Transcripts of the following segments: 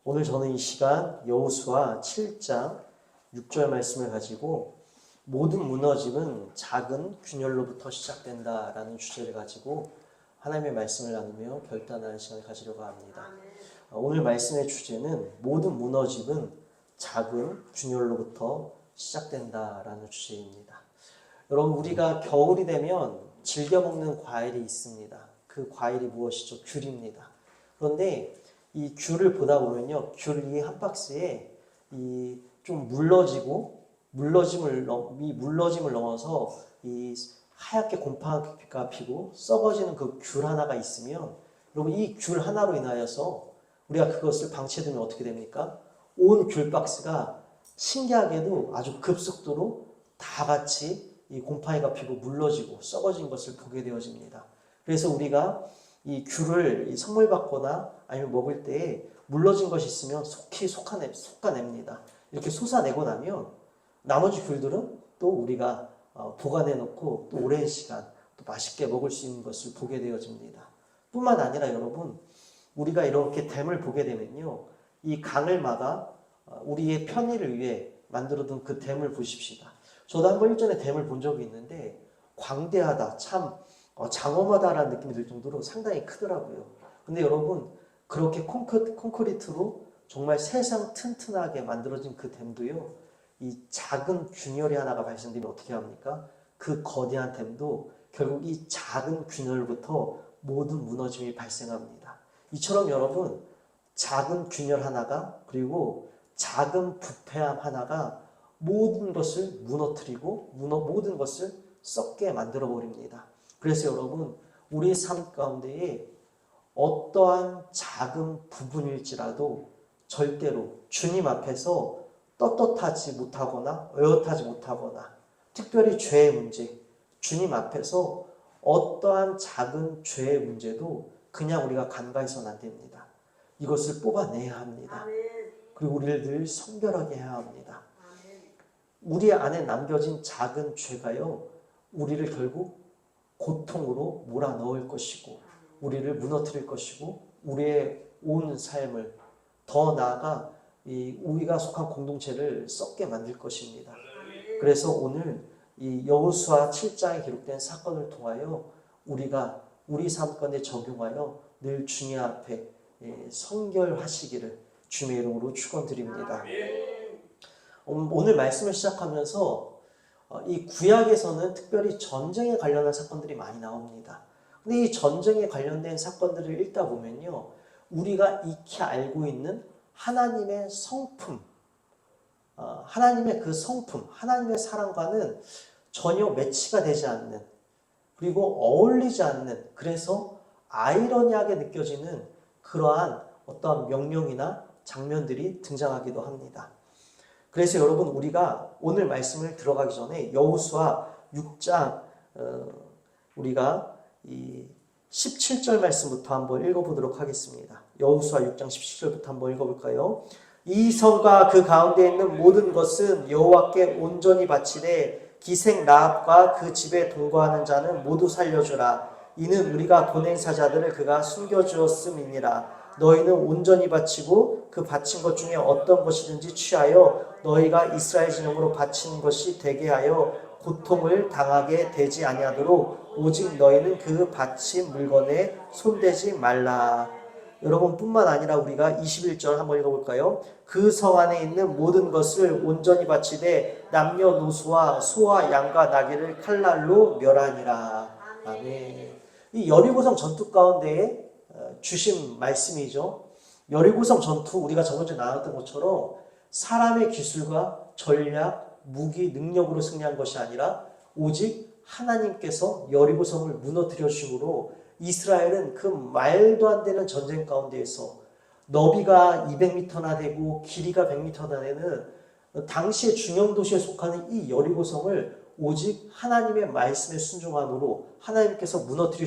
오늘 저는 이 시간 여호수아 7장 6절 말씀을 가지고 모든 무너짐은 작은 균열로부터 시작된다라는 주제를 가지고 하나님의 말씀을 나누며 결단하는 시간을 가지려고 합니다. 오늘 말씀의 주제는 모든 무너짐은 작은 균열로부터 시작된다라는 주제입니다. 여러분, 우리가 겨울이 되면 즐겨 먹는 과일이 있습니다. 그 과일이 무엇이죠? 귤입니다. 그런데 이 귤을 보다 보면요, 귤이 한 박스에 이 좀 물러짐을 넘어서 이 하얗게 곰팡이가 피고 썩어지는 그 귤 하나가 있으면, 여러분, 이 귤 하나로 인하여서 우리가 그것을 방치해두면 어떻게 됩니까? 온 귤 박스가 신기하게도 아주 급속도로 다 같이 이 곰팡이가 피고 물러지고 썩어진 것을 보게 되어집니다. 그래서 우리가 이 귤을 선물 받거나 아니면 먹을 때 물러진 것이 있으면 속히 솎아냅니다. 이렇게 솟아내고 나면 나머지 귤들은 또 우리가 보관해 놓고 또 오랜 시간 또 맛있게 먹을 수 있는 것을 보게 되어집니다. 뿐만 아니라 여러분, 우리가 이렇게 댐을 보게 되면요, 이 강을 막아 우리의 편의를 위해 만들어둔 그 댐을 보십시다. 저도 한번 일전에 댐을 본 적이 있는데 광대하다, 참 장엄하다라는 느낌이 들 정도로 상당히 크더라고요. 근데 여러분, 그렇게 콘크리트로 정말 세상 튼튼하게 만들어진 그 댐도요, 이 작은 균열이 하나가 발생되면 어떻게 합니까? 그 거대한 댐도 결국 이 작은 균열부터 모든 무너짐이 발생합니다. 이처럼 여러분, 작은 균열 하나가, 그리고 작은 부패함 하나가 모든 것을 무너뜨리고 모든 것을 썩게 만들어 버립니다. 그래서 여러분, 우리의 삶 가운데에 어떠한 작은 부분일지라도 절대로 주님 앞에서 떳떳하지 못하거나 의젓하지 못하거나, 특별히 죄의 문제, 주님 앞에서 어떠한 작은 죄의 문제도 그냥 우리가 간과해서는 안 됩니다. 이것을 뽑아내야 합니다. 그리고 우리를 늘 성결하게 해야 합니다. 우리 안에 남겨진 작은 죄가요, 우리를 결국 고통으로 몰아넣을 것이고 우리를 무너뜨릴 것이고 우리의 온 삶을, 더 나아가 우리가 속한 공동체를 썩게 만들 것입니다. 그래서 오늘 이 여호수아 7장에 기록된 사건을 통하여 우리가 우리 삶 가운데 적용하여 늘 주님 앞에 성결하시기를 주님의 이름으로 축원드립니다. 오늘 말씀을 시작하면서 이 구약에서는 특별히 전쟁에 관련한 사건들이 많이 나옵니다. 근데 이 전쟁에 관련된 사건들을 읽다 보면요, 우리가 익히 알고 있는 하나님의 성품, 하나님의 그 성품, 하나님의 사랑과는 전혀 매치가 되지 않는, 그리고 어울리지 않는, 그래서 아이러니하게 느껴지는 그러한 어떤 명령이나 장면들이 등장하기도 합니다. 그래서 여러분, 우리가 오늘 말씀을 들어가기 전에 여호수아 6장 우리가 이 17절 말씀부터 한번 읽어보도록 하겠습니다. 여호수아 6장 17절부터 한번 읽어볼까요? 이 성과 그 가운데 있는 모든 것은 여호와께 온전히 바치되 기생 라합과 그 집에 동거하는 자는 모두 살려주라. 이는 우리가 보낸 사자들을 그가 숨겨주었음이니라. 너희는 온전히 바치고 그 바친 것 중에 어떤 것이든지 취하여 너희가 이스라엘 진영으로 바친 것이 되게 하여 고통을 당하게 되지 아니하도록 오직 너희는 그 바친 물건에 손대지 말라. 여러분, 뿐만 아니라 우리가 21절 한번 읽어볼까요? 그 성 안에 있는 모든 것을 온전히 바치되 남녀노소와 소와 양과 나귀를 칼날로 멸하니라. 아멘. 이 여리고성 전투 가운데 주신 말씀이죠. 여리고성 전투, 우리가 저번주에 나눴던 것처럼 사람의 기술과 전략, 무기, 능력으로 승리한 것이 아니라 오직 하나님께서 여리고성을 무너뜨려 주심으로 이스라엘은 그 말도 안 되는 전쟁 가운데에서 너비가 200m나 되고 길이가 100m나 되는 당시의 중형도시에 속하는 이 여리고성을 오직 하나님의 말씀에 순종함으로 하나님께서 무너뜨려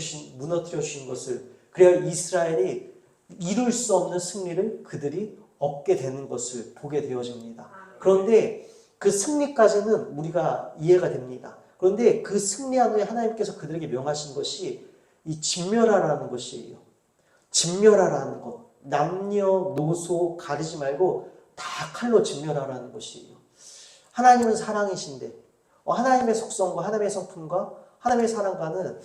주신 것을, 그래야 이스라엘이 이룰 수 없는 승리를 그들이 얻게 되는 것을 보게 되어집니다. 그런데 그 승리까지는 우리가 이해가 됩니다. 그런데 그 승리한 후에 하나님께서 그들에게 명하신 것이 이 진멸하라는 것이에요. 진멸하라는 것. 남녀노소 가리지 말고 다 칼로 진멸하라는 것이에요. 하나님은 사랑이신데 하나님의 속성과 하나님의 성품과 하나님의 사랑과는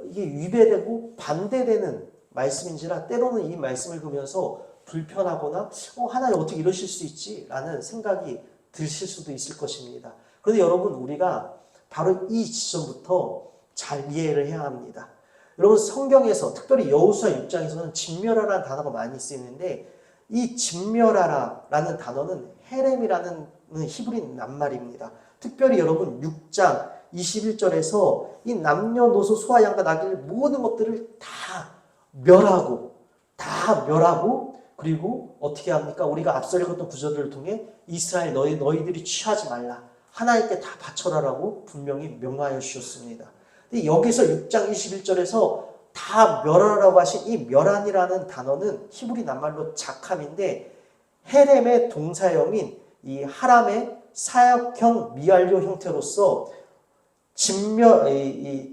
이게 위배되고 반대되는 말씀인지라 때로는 이 말씀을 보면서 불편하거나 하나님 어떻게 이러실 수 있지? 라는 생각이 드실 수도 있을 것입니다. 그런데 여러분 우리가 바로 이 지점부터 잘 이해를 해야 합니다. 여러분 성경에서 특별히 여호수아 6장에서는 진멸하라는 단어가 많이 쓰이는데 이 진멸하라라는 단어는 헤렘이라는 히브리 낱말입니다. 특별히 여러분 6장 21절에서 이 남녀노소 소와 양과 나귀를 모든 것들을 다 멸하고 그리고 어떻게 합니까? 우리가 앞서 읽었던 구절들을 통해 이스라엘 너희들이 취하지 말라. 하나님께 다 바쳐라라고 분명히 명하여 주셨습니다. 근데 여기서 6장 21절에서 다 멸하라고 하신 이 멸한이라는 단어는 히브리 낱말로 자캄인데 헤렘의 동사형인 이 하람의 사역형 미완료 형태로서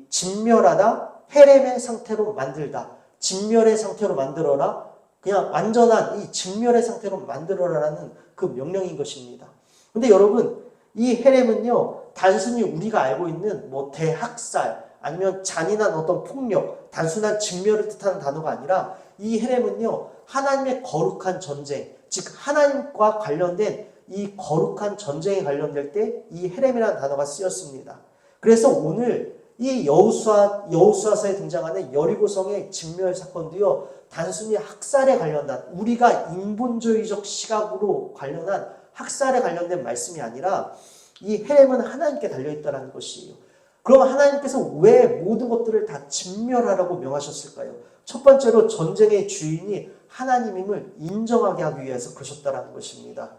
진멸하다 헤렘의 상태로 만들다. 진멸의 상태로 만들어라. 그냥 완전한 이 진멸의 상태로 만들어라라는 그 명령인 것입니다. 근데 여러분 이 헤렘은요 단순히 우리가 알고 있는 대학살 아니면 잔인한 어떤 폭력 단순한 진멸을 뜻하는 단어가 아니라 이 헤렘은요 하나님의 거룩한 전쟁 즉 하나님과 관련된 이 거룩한 전쟁에 관련될 때 이 헤렘이라는 단어가 쓰였습니다. 그래서 오늘 이 여호수아서에 등장하는 여리고성의 진멸 사건도요 단순히 학살에 관련된 우리가 인본주의적 시각으로 관련한 학살에 관련된 말씀이 아니라 이 헤렘은 하나님께 달려있다는 것이에요. 그럼 하나님께서 왜 모든 것들을 다 진멸하라고 명하셨을까요? 첫 번째로 전쟁의 주인이 하나님임을 인정하게 하기 위해서 그러셨다는 것입니다.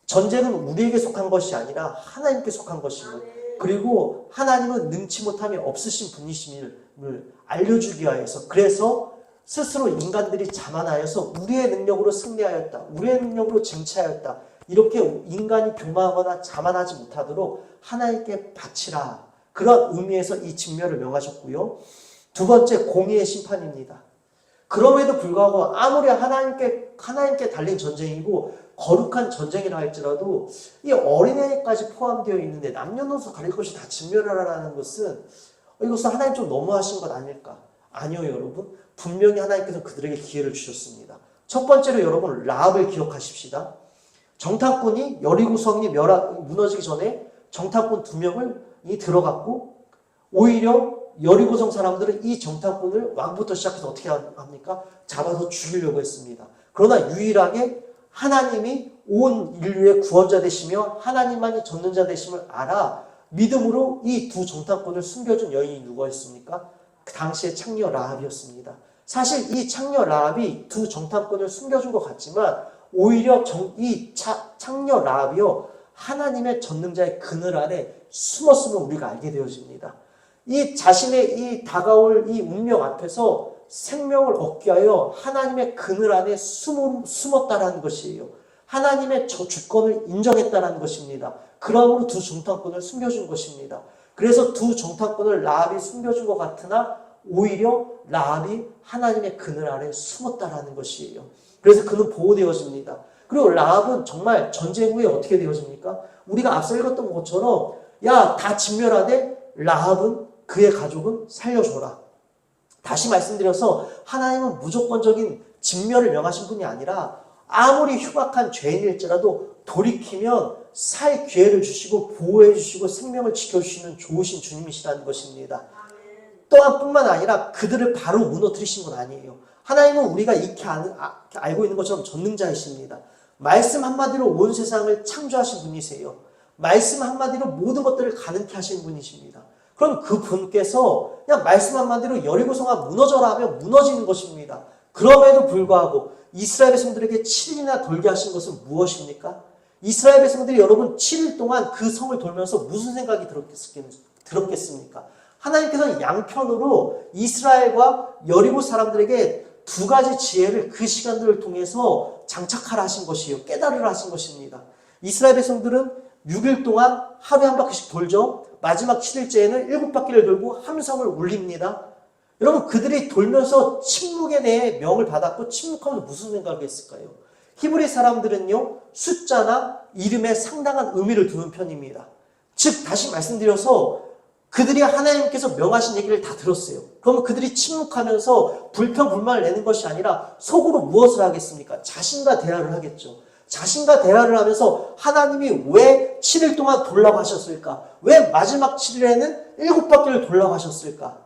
전쟁은 우리에게 속한 것이 아니라 하나님께 속한 것임을 그리고 하나님은 능치 못함이 없으신 분이심을 알려주기 위해서 그래서 스스로 인간들이 자만하여서 우리의 능력으로 승리하였다. 우리의 능력으로 쟁취하였다. 이렇게 인간이 교만하거나 자만하지 못하도록 하나님께 바치라. 그런 의미에서 이 진멸을 명하셨고요. 두 번째 공의의 심판입니다. 그럼에도 불구하고 아무리 하나님께 달린 전쟁이고 거룩한 전쟁이라 할지라도 이 어린애까지 포함되어 있는데 남녀노소 가릴 것이 다 진멸하라는 것은 이것은 하나님 좀 너무하신 것 아닐까? 아니요 여러분. 분명히 하나님께서 그들에게 기회를 주셨습니다. 첫 번째로 여러분 라합을 기억하십시다. 정탐꾼이 여리고성이 무너지기 전에 정탐꾼 2명이 들어갔고 오히려 여리고성 사람들은 이 정탐꾼을 왕부터 시작해서 어떻게 합니까? 잡아서 죽이려고 했습니다. 그러나 유일하게 하나님이 온 인류의 구원자 되시며 하나님만이 전능자 되심을 알아 믿음으로 이 두 정탐꾼을 숨겨준 여인이 누구였습니까? 그 당시에 창녀 라합이었습니다. 사실 이 창녀 라합이 두 정탐꾼을 숨겨준 것 같지만 오히려 이 창녀 라합이요 하나님의 전능자의 그늘 아래 숨었음을 우리가 알게 되어집니다. 이 자신의 이 다가올 이 운명 앞에서 생명을 얻기 위하여 하나님의 그늘 안에 숨었다라는 것이에요. 하나님의 주권을 인정했다라는 것입니다. 그러므로 두 정탐꾼을 숨겨준 것입니다. 그래서 두 정탐꾼을 라합이 숨겨준 것 같으나 오히려 라합이 하나님의 그늘 아래 숨었다라는 것이에요. 그래서 그는 보호되어집니다. 그리고 라합은 정말 전쟁 후에 어떻게 되어집니까? 우리가 앞서 읽었던 것처럼 다 진멸하되 라합은 그의 가족은 살려줘라. 다시 말씀드려서 하나님은 무조건적인 진멸을 명하신 분이 아니라 아무리 흉악한 죄인일지라도 돌이키면 살 기회를 주시고 보호해 주시고 생명을 지켜주시는 좋으신 주님이시라는 것입니다. 또한 뿐만 아니라 그들을 바로 무너뜨리신 건 아니에요. 하나님은 우리가 익히 알고 있는 것처럼 전능자이십니다. 말씀 한마디로 온 세상을 창조하신 분이세요. 말씀 한마디로 모든 것들을 가능케 하신 분이십니다. 그럼 그 분께서 그냥 말씀 한마디로 여리고성아 무너져라 하면 무너지는 것입니다. 그럼에도 불구하고 이스라엘 백성들에게 7일이나 돌게 하신 것은 무엇입니까? 이스라엘 백성들이 여러분 7일 동안 그 성을 돌면서 무슨 생각이 들었겠습니까? 하나님께서는 양편으로 이스라엘과 여리고 사람들에게 두 가지 지혜를 그 시간들을 통해서 장착하라 하신 것이에요. 깨달으라 하신 것입니다. 이스라엘 백성들은 6일 동안 하루에 한 바퀴씩 돌죠. 마지막 7일째에는 7바퀴를 돌고 함성을 울립니다. 여러분 그들이 돌면서 침묵에 대해 명을 받았고 침묵하면서 무슨 생각을 했을까요? 히브리 사람들은요 숫자나 이름에 상당한 의미를 두는 편입니다. 즉 다시 말씀드려서 그들이 하나님께서 명하신 얘기를 다 들었어요. 그러면 그들이 침묵하면서 불평불만을 내는 것이 아니라 속으로 무엇을 하겠습니까? 자신과 대화를 하겠죠. 자신과 대화를 하면서 하나님이 왜 7일 동안 돌라고 하셨을까? 왜 마지막 7일에는 7바퀴를 돌라고 하셨을까?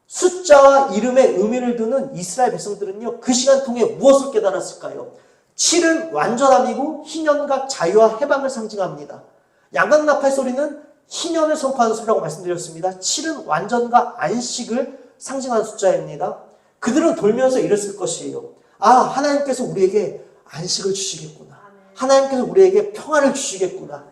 숫자와 이름에 의미를 두는 이스라엘 백성들은요 그 시간 통해 무엇을 깨달았을까요? 7은 완전함이고 희년과 자유와 해방을 상징합니다. 양각나팔 소리는 희년을 선포하는 소리라고 말씀드렸습니다. 7은 완전과 안식을 상징하는 숫자입니다. 그들은 돌면서 이랬을 것이에요. 아, 하나님께서 우리에게 안식을 주시겠구나. 하나님께서 우리에게 평안을 주시겠구나.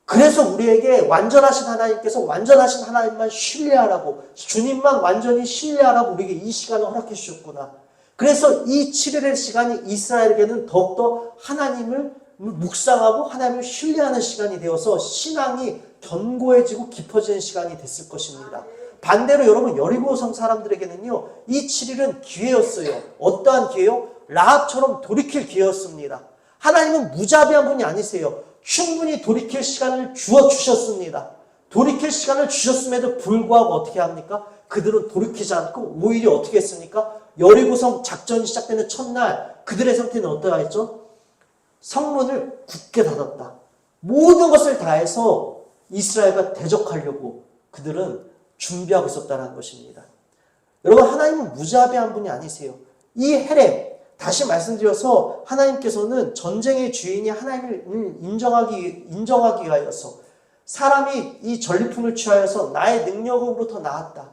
그래서 우리에게 완전하신 하나님께서 완전하신 하나님만 신뢰하라고, 주님만 완전히 신뢰하라고 우리에게 이 시간을 허락해 주셨구나. 그래서 이 7일의 시간이 이스라엘에게는 더욱더 하나님을 묵상하고 하나님을 신뢰하는 시간이 되어서 신앙이 견고해지고 깊어지는 시간이 됐을 것입니다. 반대로 여러분 여리고성 사람들에게는요 이 7일은 기회였어요. 어떠한 기회요? 라합처럼 돌이킬 기회였습니다. 하나님은 무자비한 분이 아니세요. 충분히 돌이킬 시간을 주셨습니다. 돌이킬 시간을 주셨음에도 불구하고 어떻게 합니까? 그들은 돌이키지 않고 오히려 어떻게 했습니까? 여리고성 작전이 시작되는 첫날 그들의 상태는 어떠했죠? 성문을 굳게 닫았다. 모든 것을 다해서 이스라엘과 대적하려고 그들은 준비하고 있었다는 것입니다. 여러분 하나님은 무자비한 분이 아니세요. 이 헤렘 다시 말씀드려서 하나님께서는 전쟁의 주인이 하나님을 인정하기 위하여서 사람이 이 전리품을 취하여서 나의 능력으로부터 나았다.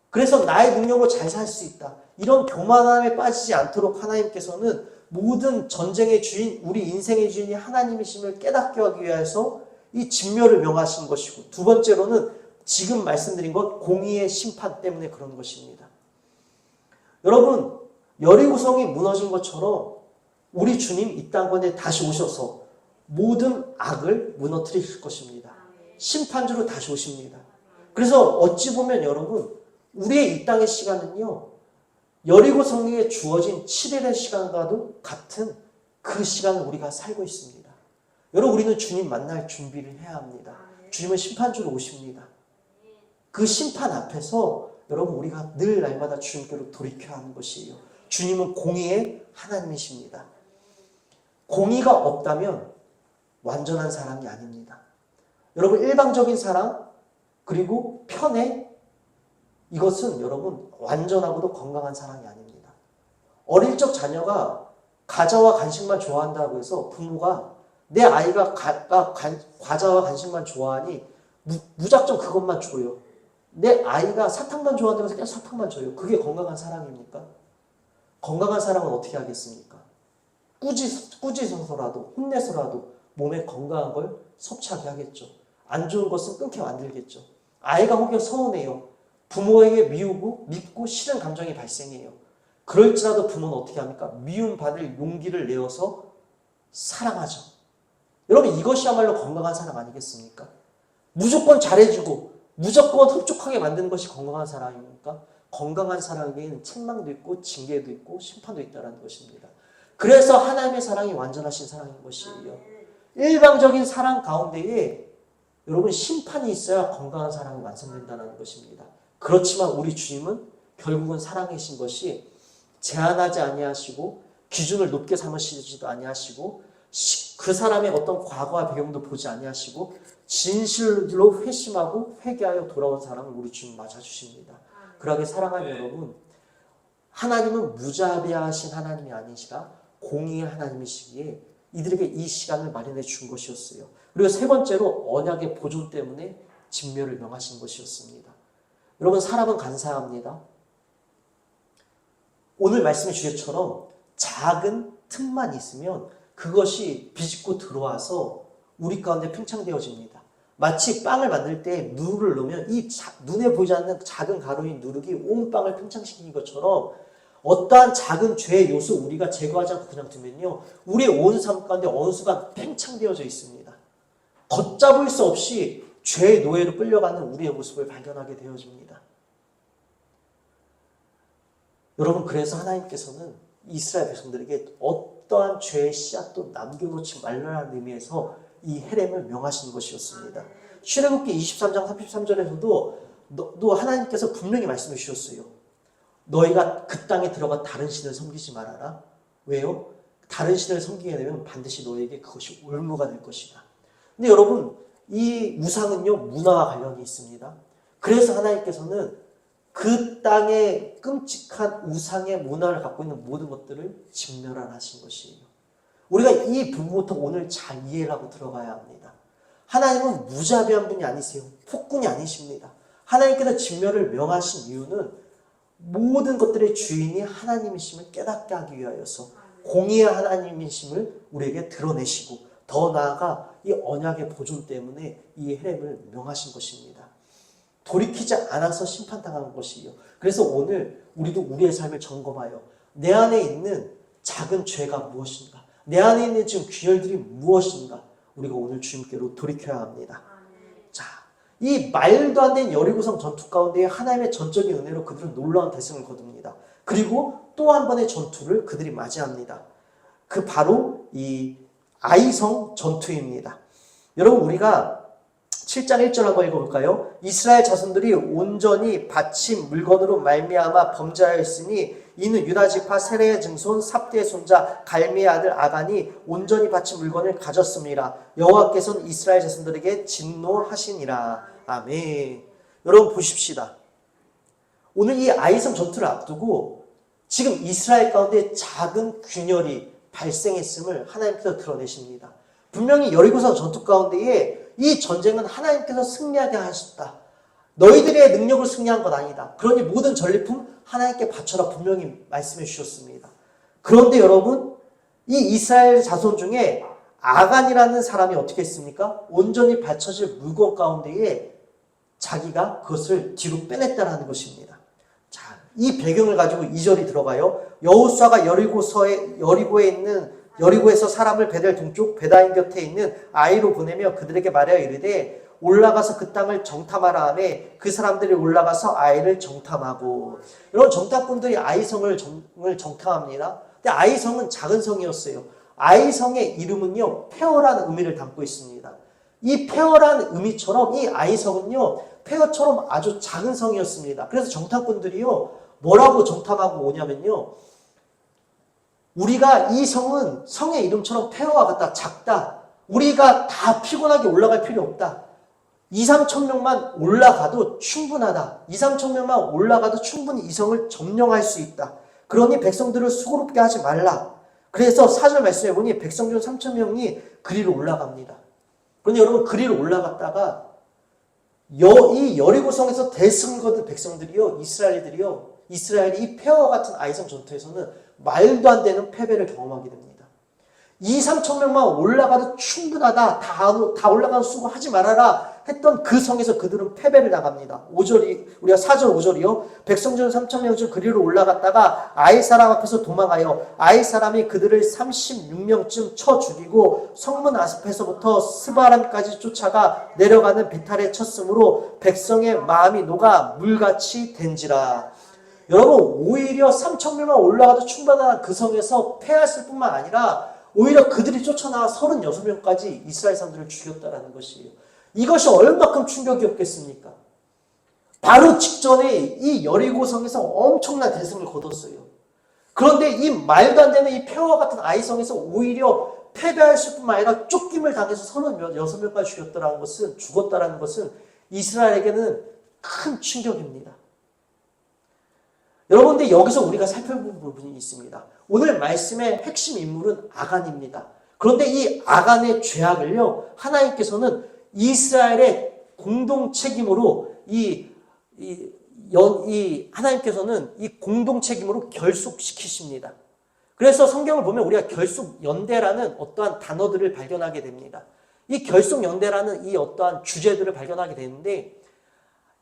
그래서 나의 능력으로 잘 살 수 있다. 이런 교만함에 빠지지 않도록 하나님께서는 모든 전쟁의 주인, 우리 인생의 주인이 하나님이심을 깨닫게 하기 위해서 이 진멸을 명하신 것이고 두 번째로는 지금 말씀드린 것 공의의 심판 때문에 그런 것입니다. 여러분 여리고성이 무너진 것처럼 우리 주님 이 땅권에 다시 오셔서 모든 악을 무너뜨리실 것입니다. 심판주로 다시 오십니다. 그래서 어찌 보면 여러분 우리의 이 땅의 시간은요 여리고성에 주어진 7일의 시간과도 같은 그 시간을 우리가 살고 있습니다. 여러분 우리는 주님 만날 준비를 해야 합니다. 주님은 심판주로 오십니다. 그 심판 앞에서 여러분 우리가 늘 날마다 주님께로 돌이켜야 하는 것이에요. 주님은 공의의 하나님이십니다. 공의가 없다면 완전한 사람이 아닙니다. 여러분 일방적인 사랑 그리고 편애 이것은 여러분 완전하고도 건강한 사랑이 아닙니다. 어릴 적 자녀가 과자와 간식만 좋아한다고 해서 부모가 내 아이가 과자와 간식만 좋아하니 무작정 그것만 줘요. 내 아이가 사탕만 좋아한다고 해서 계속 사탕만 줘요. 그게 건강한 사랑입니까? 건강한 사랑은 어떻게 하겠습니까? 꾸짖어서라도 혼내서라도 몸에 건강한 걸 섭취하게 하겠죠. 안 좋은 것은 끊게 만들겠죠. 아이가 혹여 서운해요. 부모에게 밉고 싫은 감정이 발생해요. 그럴지라도 부모는 어떻게 합니까? 미움받을 용기를 내어서 사랑하죠. 여러분 이것이야말로 건강한 사랑 아니겠습니까? 무조건 잘해주고 무조건 흡족하게 만드는 것이 건강한 사랑입니까? 건강한 사랑에는 책망도 있고 징계도 있고 심판도 있다는 것입니다. 그래서 하나님의 사랑이 완전하신 사랑인 것이에요. 일방적인 사랑 가운데에 여러분 심판이 있어야 건강한 사랑이 완성된다는 것입니다. 그렇지만 우리 주님은 결국은 사랑이신 것이 제한하지 아니하시고 기준을 높게 삼으시지도 아니하시고 그 사람의 어떤 과거와 배경도 보지 아니하시고 진실로 회심하고 회개하여 돌아온 사람을 우리 주님 맞아주십니다. 그러하게 사랑하는 여러분, 하나님은 무자비하신 하나님이 아니시라 공의의 하나님이시기에 이들에게 이 시간을 마련해 준 것이었어요. 그리고 세 번째로 언약의 보존 때문에 진멸을 명하신 것이었습니다. 여러분 사람은 간사합니다. 오늘 말씀의 주제처럼 작은 틈만 있으면 그것이 비집고 들어와서 우리 가운데 팽창되어집니다. 마치 빵을 만들 때 누룩을 넣으면 이 눈에 보이지 않는 작은 가루인 누룩이 온 빵을 팽창시키는 것처럼 어떠한 작은 죄의 요소 우리가 제거하지 않고 그냥 두면요 우리의 온 삶 가운데 원수가 팽창되어져 있습니다. 걷잡을 수 없이 죄의 노예로 끌려가는 우리의 모습을 발견하게 되어집니다. 여러분, 그래서 하나님께서는 이스라엘 백성들에게 어떠한 죄의 씨앗도 남겨놓지 말라는 의미에서 이 헤렘을 명하신 것이었습니다. 출애굽기 23장 33절에서도 또 하나님께서 분명히 말씀해 주셨어요. 너희가 그 땅에 들어가 다른 신을 섬기지 말아라. 왜요? 다른 신을 섬기게 되면 반드시 너에게 그것이 올무가 될 것이다. 근데 여러분, 이 우상은요, 문화와 관련이 있습니다. 그래서 하나님께서는 그 땅에 끔찍한 우상의 문화를 갖고 있는 모든 것들을 진멸하신 것이에요. 우리가 이 부분부터 오늘 잘 이해를 하고 들어가야 합니다. 하나님은 무자비한 분이 아니세요. 폭군이 아니십니다. 하나님께서 진멸을 명하신 이유는 모든 것들의 주인이 하나님이심을 깨닫게 하기 위하여서 공의의 하나님이심을 우리에게 드러내시고, 더 나아가 이 언약의 보존 때문에 이 헤렘을 명하신 것입니다. 돌이키지 않아서 심판당한 것이에요. 그래서 오늘 우리도 우리의 삶을 점검하여 내 안에 있는 작은 죄가 무엇인가, 내 안에 있는 지금 귀혈들이 무엇인가, 우리가 오늘 주님께로 돌이켜야 합니다. 자, 이 말도 안 되는 여리고성 전투 가운데 하나님의 전적인 은혜로 그들은 놀라운 대승을 거둡니다. 그리고 또 한 번의 전투를 그들이 맞이합니다. 그 바로 이 아이성 전투입니다. 여러분, 우리가 7장 1절 한번 읽어볼까요? 이스라엘 자손들이 온전히 바친 물건으로 말미암아 범죄하였으니 이는 유다 지파 세레의 증손 삽대의 손자 갈미의 아들 아간이 온전히 바친 물건을 가졌습니다. 여호와께서는 이스라엘 자손들에게 진노하시니라. 아멘. 여러분 보십시다. 오늘 이 아이성 전투를 앞두고 지금 이스라엘 가운데 작은 균열이 발생했음을 하나님께서 드러내십니다. 분명히 여리고성 전투 가운데에 이 전쟁은 하나님께서 승리하게 하셨다. 너희들의 능력을 승리한 것 아니다. 그러니 모든 전리품 하나님께 바쳐라 분명히 말씀해 주셨습니다. 그런데 여러분, 이 이스라엘 자손 중에 아간이라는 사람이 어떻게 했습니까? 온전히 바쳐질 물건 가운데에 자기가 그것을 뒤로 빼냈다는 것입니다. 자, 이 배경을 가지고 2절이 들어가요. 여호수아가 여리고에서 사람을 베델 동쪽 베다인 곁에 있는 아이로 보내며 그들에게 말하여 이르되 올라가서 그 땅을 정탐하라 하매 그 사람들이 올라가서 아이를 정탐하고. 여러분, 정탐꾼들이 아이성을 정탐합니다. 근데 아이성은 작은 성이었어요. 아이성의 이름은요, 폐허라는 의미를 담고 있습니다. 이 폐허라는 의미처럼 이 아이성은요, 폐허처럼 아주 작은 성이었습니다. 그래서 정탐꾼들이요, 뭐라고 정탐하고 오냐면요, 우리가 이 성은 성의 이름처럼 폐허와 같다, 작다. 우리가 다 피곤하게 올라갈 필요 없다. 2, 3천 명만 올라가도 충분하다. 2, 3천 명만 올라가도 충분히 이 성을 점령할 수 있다. 그러니 백성들을 수고롭게 하지 말라. 그래서 4절 말씀해 보니 백성 중 3천 명이 그리로 올라갑니다. 그런데 여러분, 그리로 올라갔다가 이 여리고성에서 대승 거둔 백성들이요, 이스라엘이 이 폐허와 같은 아이성 전투에서는 말도 안 되는 패배를 경험하게 됩니다. 2, 3천 명만 올라가도 충분하다. 다 올라가서 수고하지 말아라 했던 그 성에서 그들은 패배를 당합니다. 5절이, 우리가 4절 5절이요. 백성 중 3천 명 중 그리로 올라갔다가 아이 사람 앞에서 도망하여 아이 사람이 그들을 36명쯤 쳐 죽이고 성문 앞에서부터 스바람까지 쫓아가 내려가는 비탈에 쳤으므로 백성의 마음이 녹아 물같이 된지라. 여러분, 오히려 3천 명만 올라가도 충분한 그 성에서 패했을 뿐만 아니라 오히려 그들이 쫓아나와 36명까지 이스라엘 사람들을 죽였다라는 것이에요. 이것이 얼마큼 충격이었겠습니까? 바로 직전에 이 여리고성에서 엄청난 대승을 거뒀어요. 그런데 이 말도 안 되는 이 폐허와 같은 아이성에서 오히려 패배했을 뿐만 아니라 쫓김을 당해서 36명까지 죽었다라는 것은 이스라엘에게는 큰 충격입니다. 여러분, 근데 여기서 우리가 살펴볼 부분이 있습니다. 오늘 말씀의 핵심 인물은 아간입니다. 그런데 이 아간의 죄악을요, 하나님께서는 이스라엘의 공동 책임으로 하나님께서는 이 공동 책임으로 결속시키십니다. 그래서 성경을 보면 우리가 결속연대라는 어떠한 단어들을 발견하게 됩니다. 이 결속연대라는 이 어떠한 주제들을 발견하게 되는데,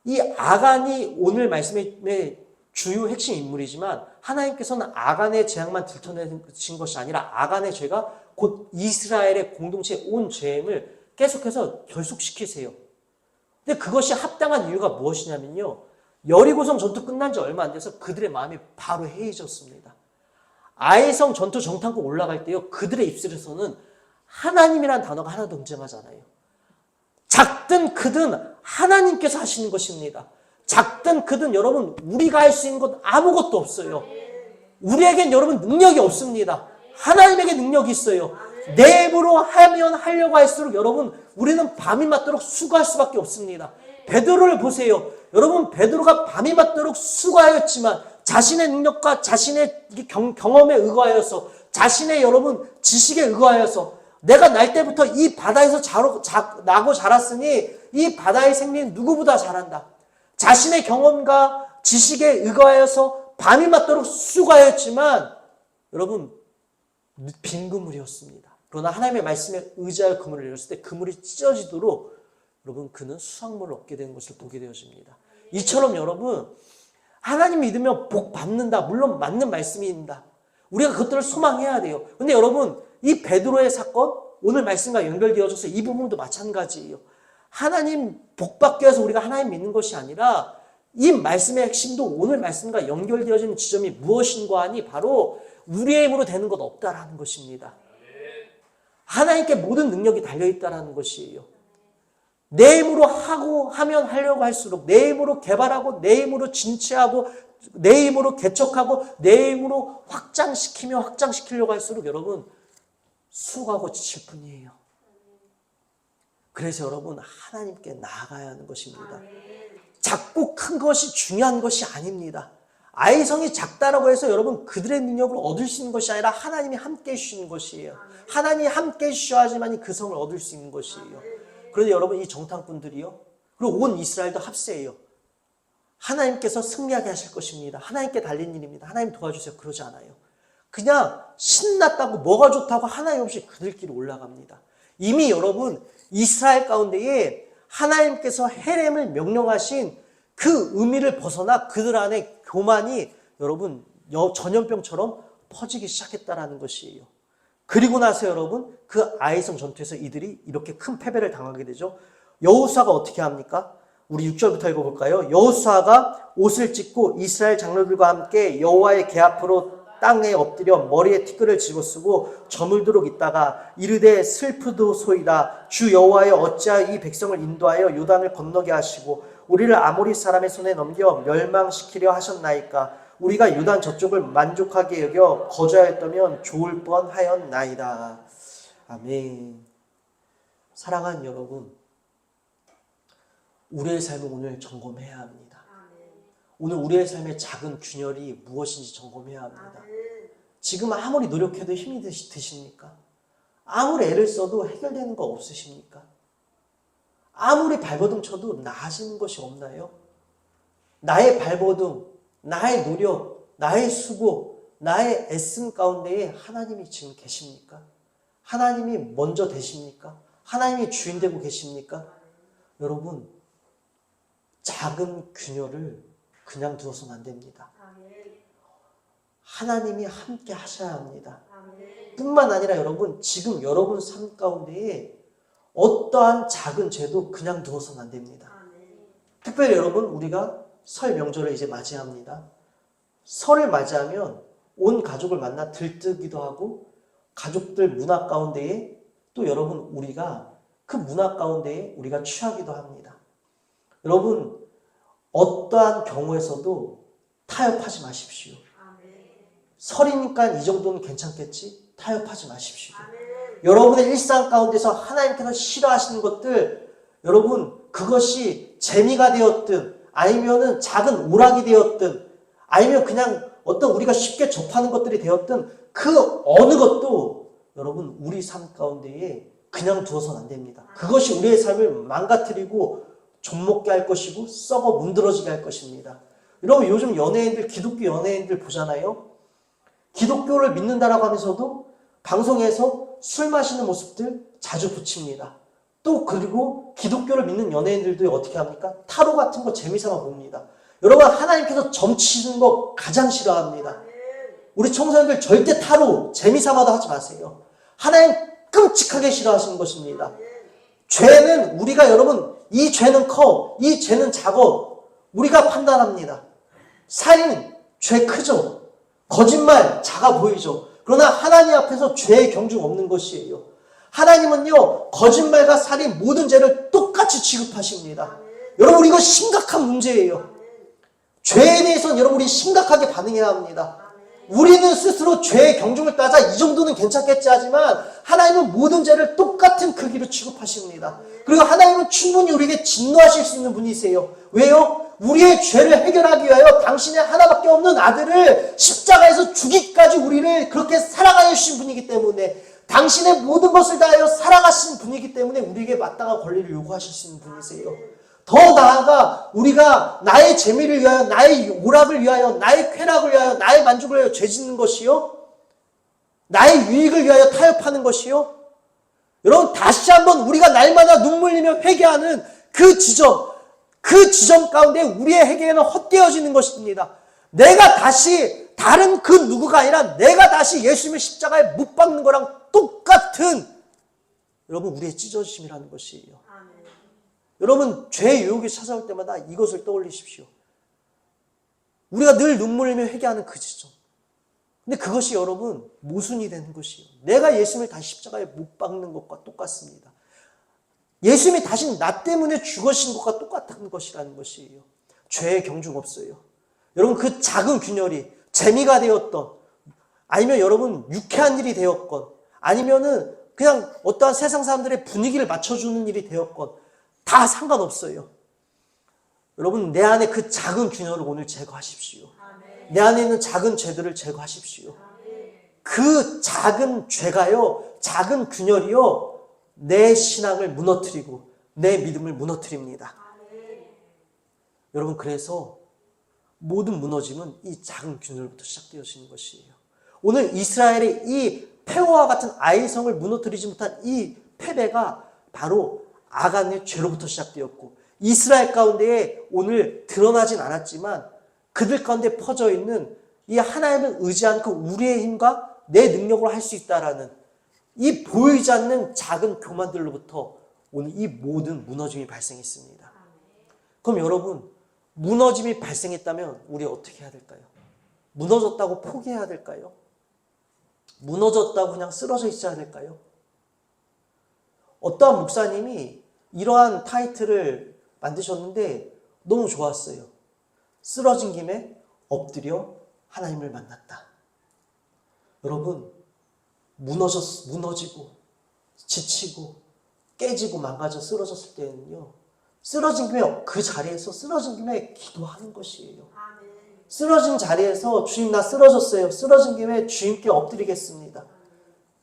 이 아간이 오늘 말씀의 주요 핵심 인물이지만 하나님께서는 아간의 재앙만 들춰내신 것이 아니라 아간의 죄가 곧 이스라엘의 공동체의 온 죄임을 계속해서 결속시키세요. 근데 그것이 합당한 이유가 무엇이냐면요, 여리고성 전투 끝난 지 얼마 안 돼서 그들의 마음이 바로 해이해졌습니다. 아이성 전투 정탐꾼 올라갈 때요, 그들의 입술에서는 하나님이라는 단어가 하나도 등장하지 않아요. 작든 크든 하나님께서 하시는 것입니다. 작든 크든 여러분, 우리가 할 수 있는 것 아무것도 없어요. 우리에겐 여러분 능력이 없습니다. 하나님에게 능력이 있어요. 내 힘으로 하면 하려고 할수록 여러분, 우리는 밤이 맞도록 수고할 수밖에 없습니다. 베드로를 보세요. 여러분, 베드로가 밤이 맞도록 수고하였지만 자신의 능력과 자신의 경험에 의거하여서, 자신의 여러분 지식에 의거하여서, 내가 날 때부터 이 바다에서 나고 자랐으니 이 바다의 생명이 누구보다 잘한다. 자신의 경험과 지식에 의거하여서 밤이 맞도록 수고하였지만 여러분, 빈 그물이었습니다. 그러나 하나님의 말씀에 의지하여 그물을 내렸을 때 그물이 찢어지도록 여러분, 그는 수확물을 얻게 되는 것을 보게 되어집니다. 이처럼 여러분, 하나님 믿으면 복 받는다. 물론 맞는 말씀입니다. 우리가 그것들을 소망해야 돼요. 근데 여러분, 이 베드로의 사건, 오늘 말씀과 연결되어져서 이 부분도 마찬가지예요. 하나님 복 받기 위해서 우리가 하나님 믿는 것이 아니라 이 말씀의 핵심도 오늘 말씀과 연결되어지는 지점이 무엇인가 하니 바로 우리의 힘으로 되는 것 없다라는 것입니다. 하나님께 모든 능력이 달려있다라는 것이에요. 내 힘으로 하면 하려고 할수록, 내 힘으로 개발하고, 내 힘으로 진취하고, 내 힘으로 개척하고, 내 힘으로 확장시키려고 할수록 여러분, 수고하고 지칠 뿐이에요. 그래서 여러분, 하나님께 나아가야 하는 것입니다. 작고 큰 것이 중요한 것이 아닙니다. 아이성이 작다라고 해서 여러분, 그들의 능력을 얻을 수 있는 것이 아니라 하나님이 함께 해주시는 것이에요. 하나님이 함께 해주셔야지만 그 성을 얻을 수 있는 것이에요. 그런데 여러분, 이 정탐꾼들이요, 그리고 온 이스라엘도 합세예요. 하나님께서 승리하게 하실 것입니다. 하나님께 달린 일입니다. 하나님 도와주세요. 그러지 않아요. 그냥 신났다고 뭐가 좋다고 하나님 없이 그들끼리 올라갑니다. 이미 여러분, 이스라엘 가운데에 하나님께서 헤렘을 명령하신 그 의미를 벗어나 그들 안에 교만이 여러분 전염병처럼 퍼지기 시작했다라는 것이에요. 그리고 나서 여러분, 그 아이성 전투에서 이들이 이렇게 큰 패배를 당하게 되죠. 여호수아가 어떻게 합니까? 우리 6절부터 읽어볼까요? 여호수아가 옷을 찢고 이스라엘 장로들과 함께 여호와의 궤 앞으로 땅에 엎드려 머리에 티끌을 집어쓰고 저물도록 있다가 이르되 슬프도소이다. 주 여호와여, 어찌하여 이 백성을 인도하여 요단을 건너게 하시고 우리를 아모리 사람의 손에 넘겨 멸망시키려 하셨나이까. 우리가 요단 저쪽을 만족하게 여겨 거주하였다면 좋을 뻔하였나이다. 아멘. 사랑하는 여러분, 우리의 삶을 오늘 점검해야 합니다. 오늘 우리의 삶의 작은 균열이 무엇인지 점검해야 합니다. 지금 아무리 노력해도 힘이 드십니까? 아무리 애를 써도 해결되는 거 없으십니까? 아무리 발버둥 쳐도 나아지는 것이 없나요? 나의 발버둥, 나의 노력, 나의 수고, 나의 애씀 가운데에 하나님이 지금 계십니까? 하나님이 먼저 되십니까? 하나님이 주인 되고 계십니까? 여러분, 작은 균열을 그냥 두어서는 안 됩니다. 하나님이 함께 하셔야 합니다. 뿐만 아니라 여러분, 지금 여러분 삶 가운데에 어떠한 작은 죄도 그냥 두어서는 안 됩니다. 특별히 여러분, 우리가 설 명절을 이제 맞이합니다. 설을 맞이하면 온 가족을 만나 들뜨기도 하고, 가족들 문화 가운데에 또 여러분, 우리가 그 문화 가운데에 우리가 취하기도 합니다. 여러분, 어떠한 경우에서도 타협하지 마십시오. 설이니까 이 정도는 괜찮겠지? 타협하지 마십시오. 여러분의 일상 가운데서 하나님께서 싫어하시는 것들, 여러분, 그것이 재미가 되었든 아니면은 작은 오락이 되었든 아니면 그냥 어떤 우리가 쉽게 접하는 것들이 되었든 그 어느 것도 여러분 우리 삶 가운데에 그냥 두어서는 안 됩니다. 그것이 우리의 삶을 망가뜨리고 좀먹게 할 것이고 썩어 문드러지게 할 것입니다. 여러분, 요즘 연예인들, 기독교 연예인들 보잖아요. 기독교를 믿는다라고 하면서도 방송에서 술 마시는 모습들 자주 붙입니다. 또 그리고 기독교를 믿는 연예인들도 어떻게 합니까? 타로 같은 거 재미삼아 봅니다. 여러분, 하나님께서 점치는 거 가장 싫어합니다. 우리 청소년들 절대 타로 재미삼아도 하지 마세요. 하나님 끔찍하게 싫어하시는 것입니다. 죄는 우리가 여러분, 이 죄는 커, 이 죄는 작어, 우리가 판단합니다. 살인, 죄 크죠? 거짓말, 작아 보이죠? 그러나 하나님 앞에서 죄의 경중 없는 것이에요. 하나님은요, 거짓말과 살인 모든 죄를 똑같이 취급하십니다. 여러분, 이거 심각한 문제예요. 죄에 대해서는 여러분, 우리 심각하게 반응해야 합니다. 우리는 스스로 죄의 경중을 따자 이 정도는 괜찮겠지 하지만 하나님은 모든 죄를 똑같은 크기로 취급하십니다. 그리고 하나님은 충분히 우리에게 진노하실 수 있는 분이세요. 왜요? 우리의 죄를 해결하기 위하여 당신의 하나밖에 없는 아들을 십자가에서 죽이기까지 우리를 그렇게 사랑하여 주신 분이기 때문에, 당신의 모든 것을 다하여 살아가신 분이기 때문에 우리에게 마땅한 권리를 요구하실 수 있는 분이세요. 더 나아가 우리가 나의 재미를 위하여, 나의 오락을 위하여, 나의 쾌락을 위하여, 나의 만족을 위하여 죄 짓는 것이요, 나의 유익을 위하여 타협하는 것이요, 여러분 다시 한번 우리가 날마다 눈물 흘리며 회개하는 그 지점 가운데 우리의 회개는 헛되어지는 것입니다. 내가 다시 다른 그 누구가 아니라 내가 다시 예수님의 십자가에 못 박는 거랑 똑같은, 여러분, 우리의 찢어짐이라는 것이에요. 아멘. 여러분, 죄의 유혹이 찾아올 때마다 이것을 떠올리십시오. 우리가 늘 눈물 흘리며 회개하는 그 지점. 근데 그것이 여러분 모순이 되는 것이에요. 내가 예수님을 다시 십자가에 못 박는 것과 똑같습니다. 예수님이 다시 나 때문에 죽으신 것과 똑같은 것이라는 것이에요. 죄의 경중 없어요. 여러분, 그 작은 균열이 재미가 되었던, 아니면 여러분 유쾌한 일이 되었건, 아니면은 그냥 어떠한 세상 사람들의 분위기를 맞춰주는 일이 되었건 다 상관없어요. 여러분, 내 안에 그 작은 균열을 오늘 제거하십시오. 내 안에 있는 작은 죄들을 제거하십시오. 그 작은 죄가요, 작은 균열이요, 내 신앙을 무너뜨리고 내 믿음을 무너뜨립니다. 여러분, 그래서 모든 무너짐은 이 작은 균열부터 시작되어지는 것이에요. 오늘 이스라엘의 이 폐허와 같은 아이성을 무너뜨리지 못한 이 패배가 바로 아간의 죄로부터 시작되었고, 이스라엘 가운데에 오늘 드러나진 않았지만 그들 가운데 퍼져 있는 이 하나님을 의지한 그 우리의 힘과 내 능력으로 할 수 있다라는 이 보이지 않는 작은 교만들로부터 오늘 이 모든 무너짐이 발생했습니다. 그럼 여러분, 무너짐이 발생했다면 우리 어떻게 해야 될까요? 무너졌다고 포기해야 될까요? 무너졌다고 그냥 쓰러져 있어야 될까요? 어떠한 목사님이 이러한 타이틀을 만드셨는데 너무 좋았어요. 쓰러진 김에 엎드려 하나님을 만났다. 여러분, 무너지고 지치고 깨지고 망가져 쓰러졌을 때는요, 쓰러진 김에 그 자리에서 쓰러진 김에 기도하는 것이에요. 쓰러진 자리에서 주님, 나 쓰러졌어요. 쓰러진 김에 주님께 엎드리겠습니다.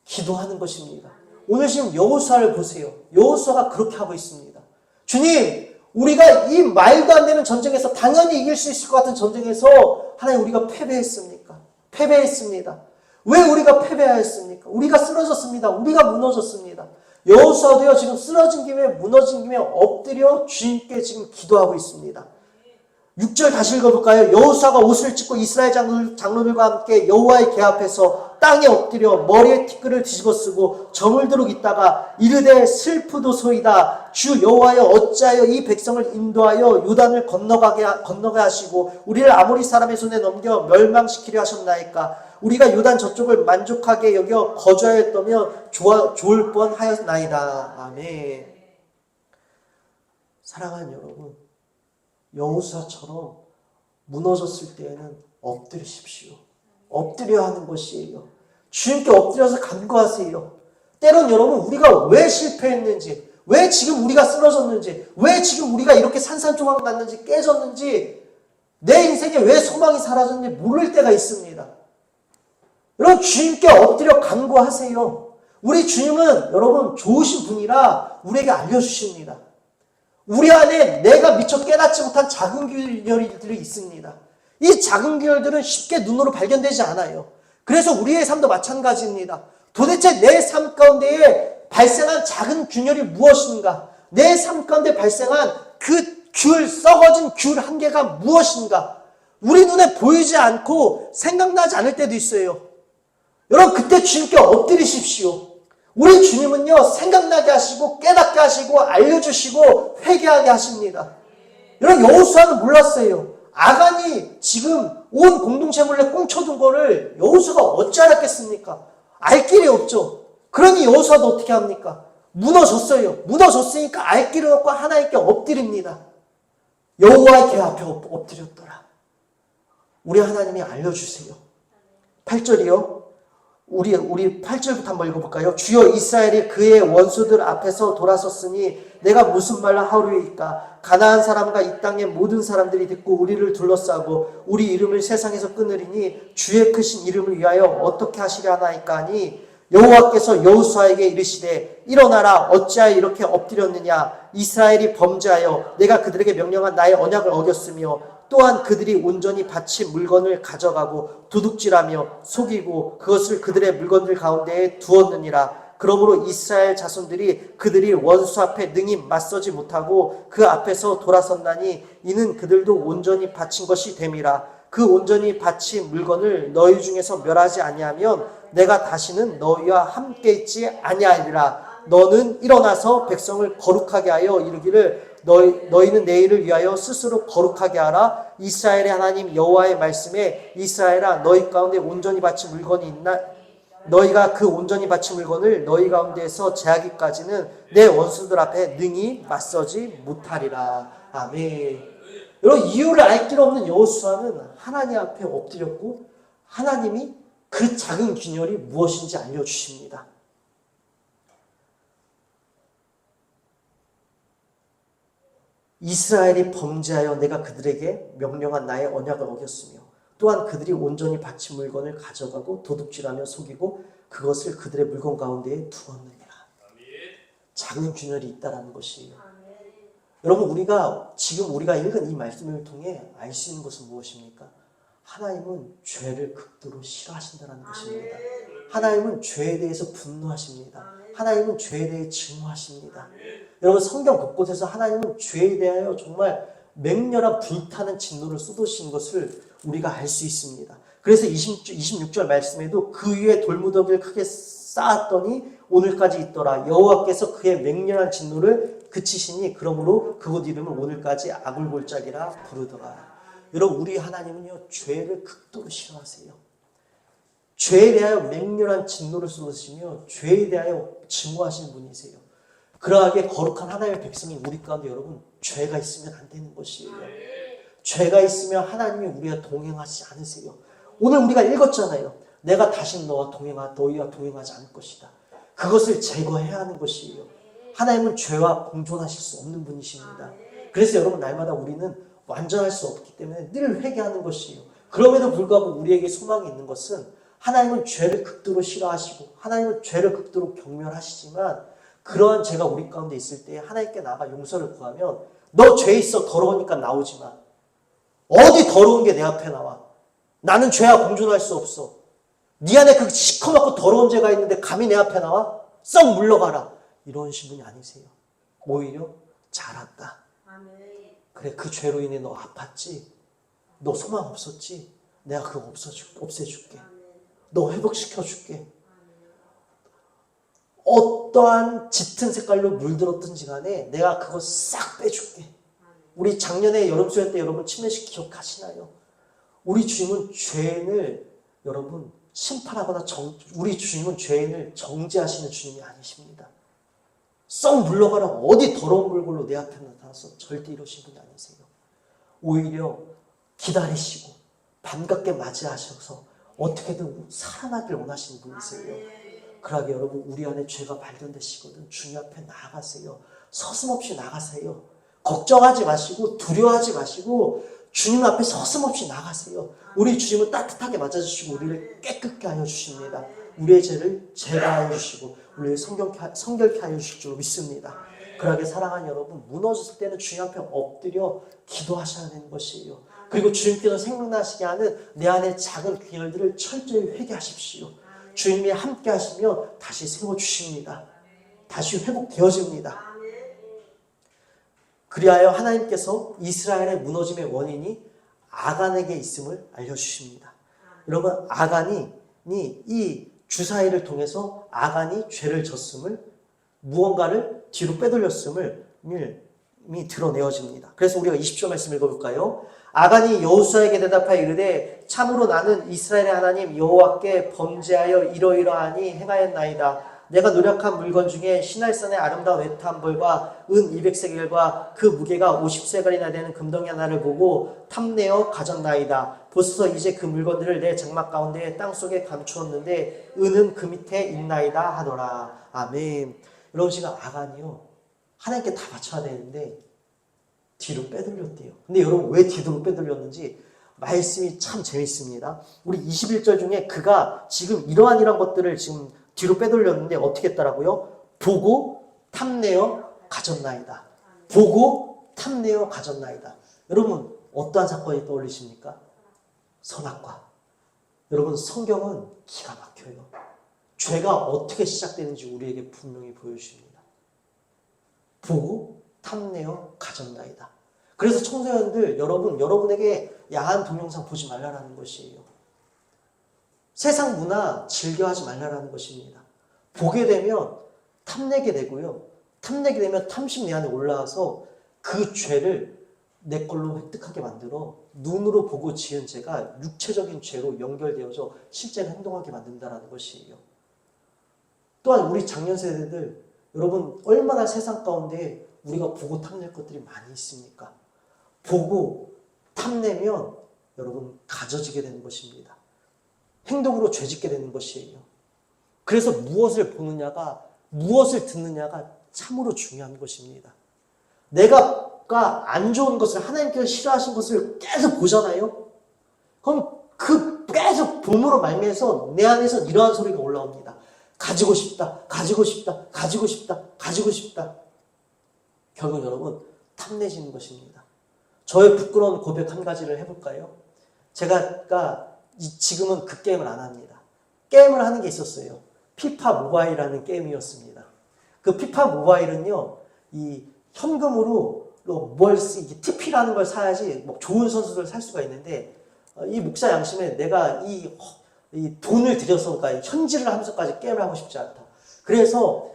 기도하는 것입니다. 오늘 지금 여호수아를 보세요. 여호수아가 그렇게 하고 있습니다. 주님, 우리가 이 말도 안 되는 전쟁에서, 당연히 이길 수 있을 것 같은 전쟁에서 하나님, 우리가 패배했습니까? 패배했습니다. 왜 우리가 패배하였습니까? 우리가 쓰러졌습니다. 우리가 무너졌습니다. 여호수아도요, 지금 쓰러진 김에, 무너진 김에 엎드려 주님께 지금 기도하고 있습니다. 6절 다시 읽어볼까요? 여호수아가 옷을 찢고 이스라엘 장로들과 함께 여호와의 궤 앞에서 땅에 엎드려 머리에 티끌을 뒤집어 쓰고 저물도록 있다가 이르되 슬프도소이다. 주 여호와여, 어찌하여 이 백성을 인도하여 요단을 건너가게 하시고 우리를 아모리 사람의 손에 넘겨 멸망시키려 하셨나이까? 우리가 요단 저쪽을 만족하게 여겨 거주하였다면 좋을 뻔하였나이다. 아멘. 사랑하는 여러분, 여호수아처럼 무너졌을 때에는 엎드리십시오. 엎드려야 하는 것이에요. 주님께 엎드려서 간구하세요. 때론 여러분, 우리가 왜 실패했는지, 왜 지금 우리가 쓰러졌는지, 왜 지금 우리가 이렇게 산산조각 났는지, 깨졌는지, 내 인생에 왜 소망이 사라졌는지 모를 때가 있습니다. 여러분, 주님께 엎드려 간구하세요. 우리 주님은 여러분 좋으신 분이라 우리에게 알려주십니다. 우리 안에 내가 미처 깨닫지 못한 작은 균열들이 있습니다. 이 작은 균열들은 쉽게 눈으로 발견되지 않아요. 그래서 우리의 삶도 마찬가지입니다. 도대체 내 삶 가운데에 발생한 작은 균열이 무엇인가? 내 삶 가운데 발생한 그 썩어진 귤 한 개가 무엇인가? 우리 눈에 보이지 않고 생각나지 않을 때도 있어요. 여러분, 그때 주님께 엎드리십시오. 우리 주님은요, 생각나게 하시고 깨닫게 하시고 알려주시고 회개하게 하십니다. 여러분 여호수아는 몰랐어요. 아간이 지금 온 공동체 몰래 꽁쳐둔 거를 여호수아가 어찌 알았겠습니까? 알 길이 없죠. 그러니 여호수아도 어떻게 합니까? 무너졌어요. 무너졌으니까 알 길을 없고 하나님께 엎드립니다. 여호와의 궤 앞에 엎드렸더라. 우리 하나님이 알려주세요. 8절이요. 우리 8절부터 한번 읽어볼까요? 주여 이스라엘이 그의 원수들 앞에서 돌아섰으니 내가 무슨 말로 하루이까? 가나안 사람과 이 땅의 모든 사람들이 듣고 우리를 둘러싸고 우리 이름을 세상에서 끊으리니 주의 크신 이름을 위하여 어떻게 하시려 하나이까 하니 여호와께서 여호수아에게 이르시되 일어나라 어찌하여 이렇게 엎드렸느냐 이스라엘이 범죄하여 내가 그들에게 명령한 나의 언약을 어겼으며 또한 그들이 온전히 바친 물건을 가져가고 도둑질하며 속이고 그것을 그들의 물건들 가운데에 두었느니라. 그러므로 이스라엘 자손들이 그들이 원수 앞에 능히 맞서지 못하고 그 앞에서 돌아섰나니 이는 그들도 온전히 바친 것이 됨이라. 그 온전히 바친 물건을 너희 중에서 멸하지 아니하면 내가 다시는 너희와 함께 있지 아니하리라. 너는 일어나서 백성을 거룩하게 하여 이르기를 너희는 내일을 위하여 스스로 거룩하게 하라. 이스라엘의 하나님 여호와의 말씀에 이스라엘아 너희 가운데 온전히 바친 물건이 있나? 너희가 그 온전히 바친 물건을 너희 가운데에서 제하기까지는 내 원수들 앞에 능히 맞서지 못하리라. 아멘. 여러분 이유를 알 길 없는 여호수아는 하나님 앞에 엎드렸고 하나님이 그 작은 균열이 무엇인지 알려주십니다. 이스라엘이 범죄하여 내가 그들에게 명령한 나의 언약을 어겼으며 또한 그들이 온전히 바친 물건을 가져가고 도둑질하며 속이고 그것을 그들의 물건 가운데에 두었느니라. 작은 균열이 있다라는 것이에요. 여러분 지금 우리가 읽은 이 말씀을 통해 알 수 있는 것은 무엇입니까? 하나님은 죄를 극도로 싫어하신다는 것입니다. 하나님은 죄에 대해서 분노하십니다. 하나님은 죄에 대해 증오하십니다. 여러분 성경 곳곳에서 하나님은 죄에 대하여 정말 맹렬한 불타는 진노를 쏟으신 것을 우리가 알 수 있습니다. 그래서 26절 말씀에도 그 위에 돌무더기를 크게 쌓았더니 오늘까지 있더라. 여호와께서 그의 맹렬한 진노를 그치시니 그러므로 그곳 이름을 오늘까지 아굴골짜기라 부르더라. 여러분 우리 하나님은요 죄를 극도로 싫어하세요. 죄에 대하여 맹렬한 진노를 쏟으시며 죄에 대하여 증오하시는 분이세요. 그러하게 거룩한 하나님의 백성인 우리 가운데 여러분 죄가 있으면 안 되는 것이에요. 죄가 있으면 하나님이 우리와 동행하지 않으세요. 오늘 우리가 읽었잖아요. 내가 다시 너희와 동행하지 않을 것이다. 그것을 제거해야 하는 것이에요. 하나님은 죄와 공존하실 수 없는 분이십니다. 그래서 여러분 날마다 우리는 완전할 수 없기 때문에 늘 회개하는 것이에요. 그럼에도 불구하고 우리에게 소망이 있는 것은 하나님은 죄를 극도로 싫어하시고 하나님은 죄를 극도로 경멸하시지만 그러한 죄가 우리 가운데 있을 때 하나님께 나가 용서를 구하면 너 죄 있어 더러우니까 나오지 마. 어디 더러운 게 내 앞에 나와. 나는 죄와 공존할 수 없어. 네 안에 그 시커멓고 더러운 죄가 있는데 감히 내 앞에 나와? 썩 물러가라. 이런 분이 아니세요. 오히려 잘한다. 그래 그 죄로 인해 너 아팠지? 너 소망 없었지? 내가 그거 없애줄게. 너 회복시켜줄게. 어떠한 짙은 색깔로 물들었든지 간에 내가 그거 싹 빼줄게. 우리 작년에 여름 수련 때 여러분 침례식 기억하시나요? 우리 주님은 죄인을 여러분 심판하거나 우리 주님은 죄인을 정죄하시는 주님이 아니십니다. 썩 물러가라. 어디 더러운 물걸로 내 앞에 나타나서 절대 이러신 분이 아니세요. 오히려 기다리시고 반갑게 맞이하셔서 어떻게든 살아나길 원하시는 분이세요. 그러게 여러분 우리 안에 죄가 발견되시거든 주님 앞에 나아가세요. 서슴없이 나가세요. 걱정하지 마시고 두려워하지 마시고 주님 앞에 서슴없이 나가세요. 우리 주님은 따뜻하게 맞아주시고 우리를 깨끗게 하여 주십니다. 우리의 죄를 제거하여 주시고 우리를 성결케 하여 주실 줄 믿습니다. 그러게 사랑하는 여러분 무너졌을 때는 주님 앞에 엎드려 기도하셔야 되는 것이에요. 그리고 주님께서 생각나시게 하는 내 안의 작은 균열들을 철저히 회개하십시오. 주님이 함께 하시며 다시 세워주십니다. 다시 회복되어집니다. 그리하여 하나님께서 이스라엘의 무너짐의 원인이 아간에게 있음을 알려주십니다. 여러분 아간이 이 주사위를 통해서 아간이 죄를 졌음을 무언가를 뒤로 빼돌렸음을 드러내어집니다. 그래서 우리가 20절 말씀 읽어볼까요? 아간이 여호수아에게 대답하여 이르되 참으로 나는 이스라엘의 하나님 여호와께 범죄하여 이러이러하니 행하였나이다. 내가 노력한 물건 중에 시날산의 아름다운 외투한벌과 은 200세겔과 그 무게가 50세겔이나 되는 금덩이 하나를 보고 탐내어 가졌나이다. 보소서 이제 그 물건들을 내 장막 가운데 땅속에 감추었는데 은은 그 밑에 있나이다 하더라. 아멘. 여러분 지금 아간이요 하나님께 다 바쳐야 되는데 뒤로 빼돌렸대요. 근데 여러분 왜 뒤로 빼돌렸는지 말씀이 참 재밌습니다. 우리 21절 중에 그가 지금 이러한 것들을 지금 뒤로 빼돌렸는데 어떻게 했더라고요? 보고 탐내어 가졌나이다. 보고 탐내어 가졌나이다. 여러분 어떠한 사건이 떠올리십니까? 선악과. 여러분 성경은 기가 막혀요. 죄가 어떻게 시작되는지 우리에게 분명히 보여주십니다. 보고 탐내어 가졌나이다. 그래서 청소년들 여러분에게 야한 동영상 보지 말라라는 것이에요. 세상 문화 즐겨하지 말라라는 것입니다. 보게 되면 탐내게 되고요. 탐내게 되면 탐심 내 안에 올라와서 그 죄를 내 걸로 획득하게 만들어 눈으로 보고 지은 죄가 육체적인 죄로 연결되어서 실제로 행동하게 만든다는 것이에요. 또한 우리 작년 세대들 여러분 얼마나 세상 가운데 우리가 보고 탐낼 것들이 많이 있습니까? 보고 탐내면 여러분 가져지게 되는 것입니다. 행동으로 죄짓게 되는 것이에요. 그래서 무엇을 보느냐가 무엇을 듣느냐가 참으로 중요한 것입니다. 내가 안 좋은 것을 하나님께서 싫어하신 것을 계속 보잖아요. 그럼 그 계속 봄으로 말미암아서 내 안에서 이러한 소리가 올라옵니다. 가지고 싶다, 가지고 싶다, 가지고 싶다, 가지고 싶다. 결국 여러분 탐내지는 것입니다. 저의 부끄러운 고백 한 가지를 해볼까요? 제가 지금은 그 게임을 안 합니다. 게임을 하는 게 있었어요. 피파 모바일이라는 게임이었습니다. 그 피파 모바일은요, 이 현금으로 TP라는 걸 사야지 좋은 선수들을 살 수가 있는데, 이 목사 양심에 내가 이 돈을 들여서, 그러니까 현질을 하면서까지 게임을 하고 싶지 않다. 그래서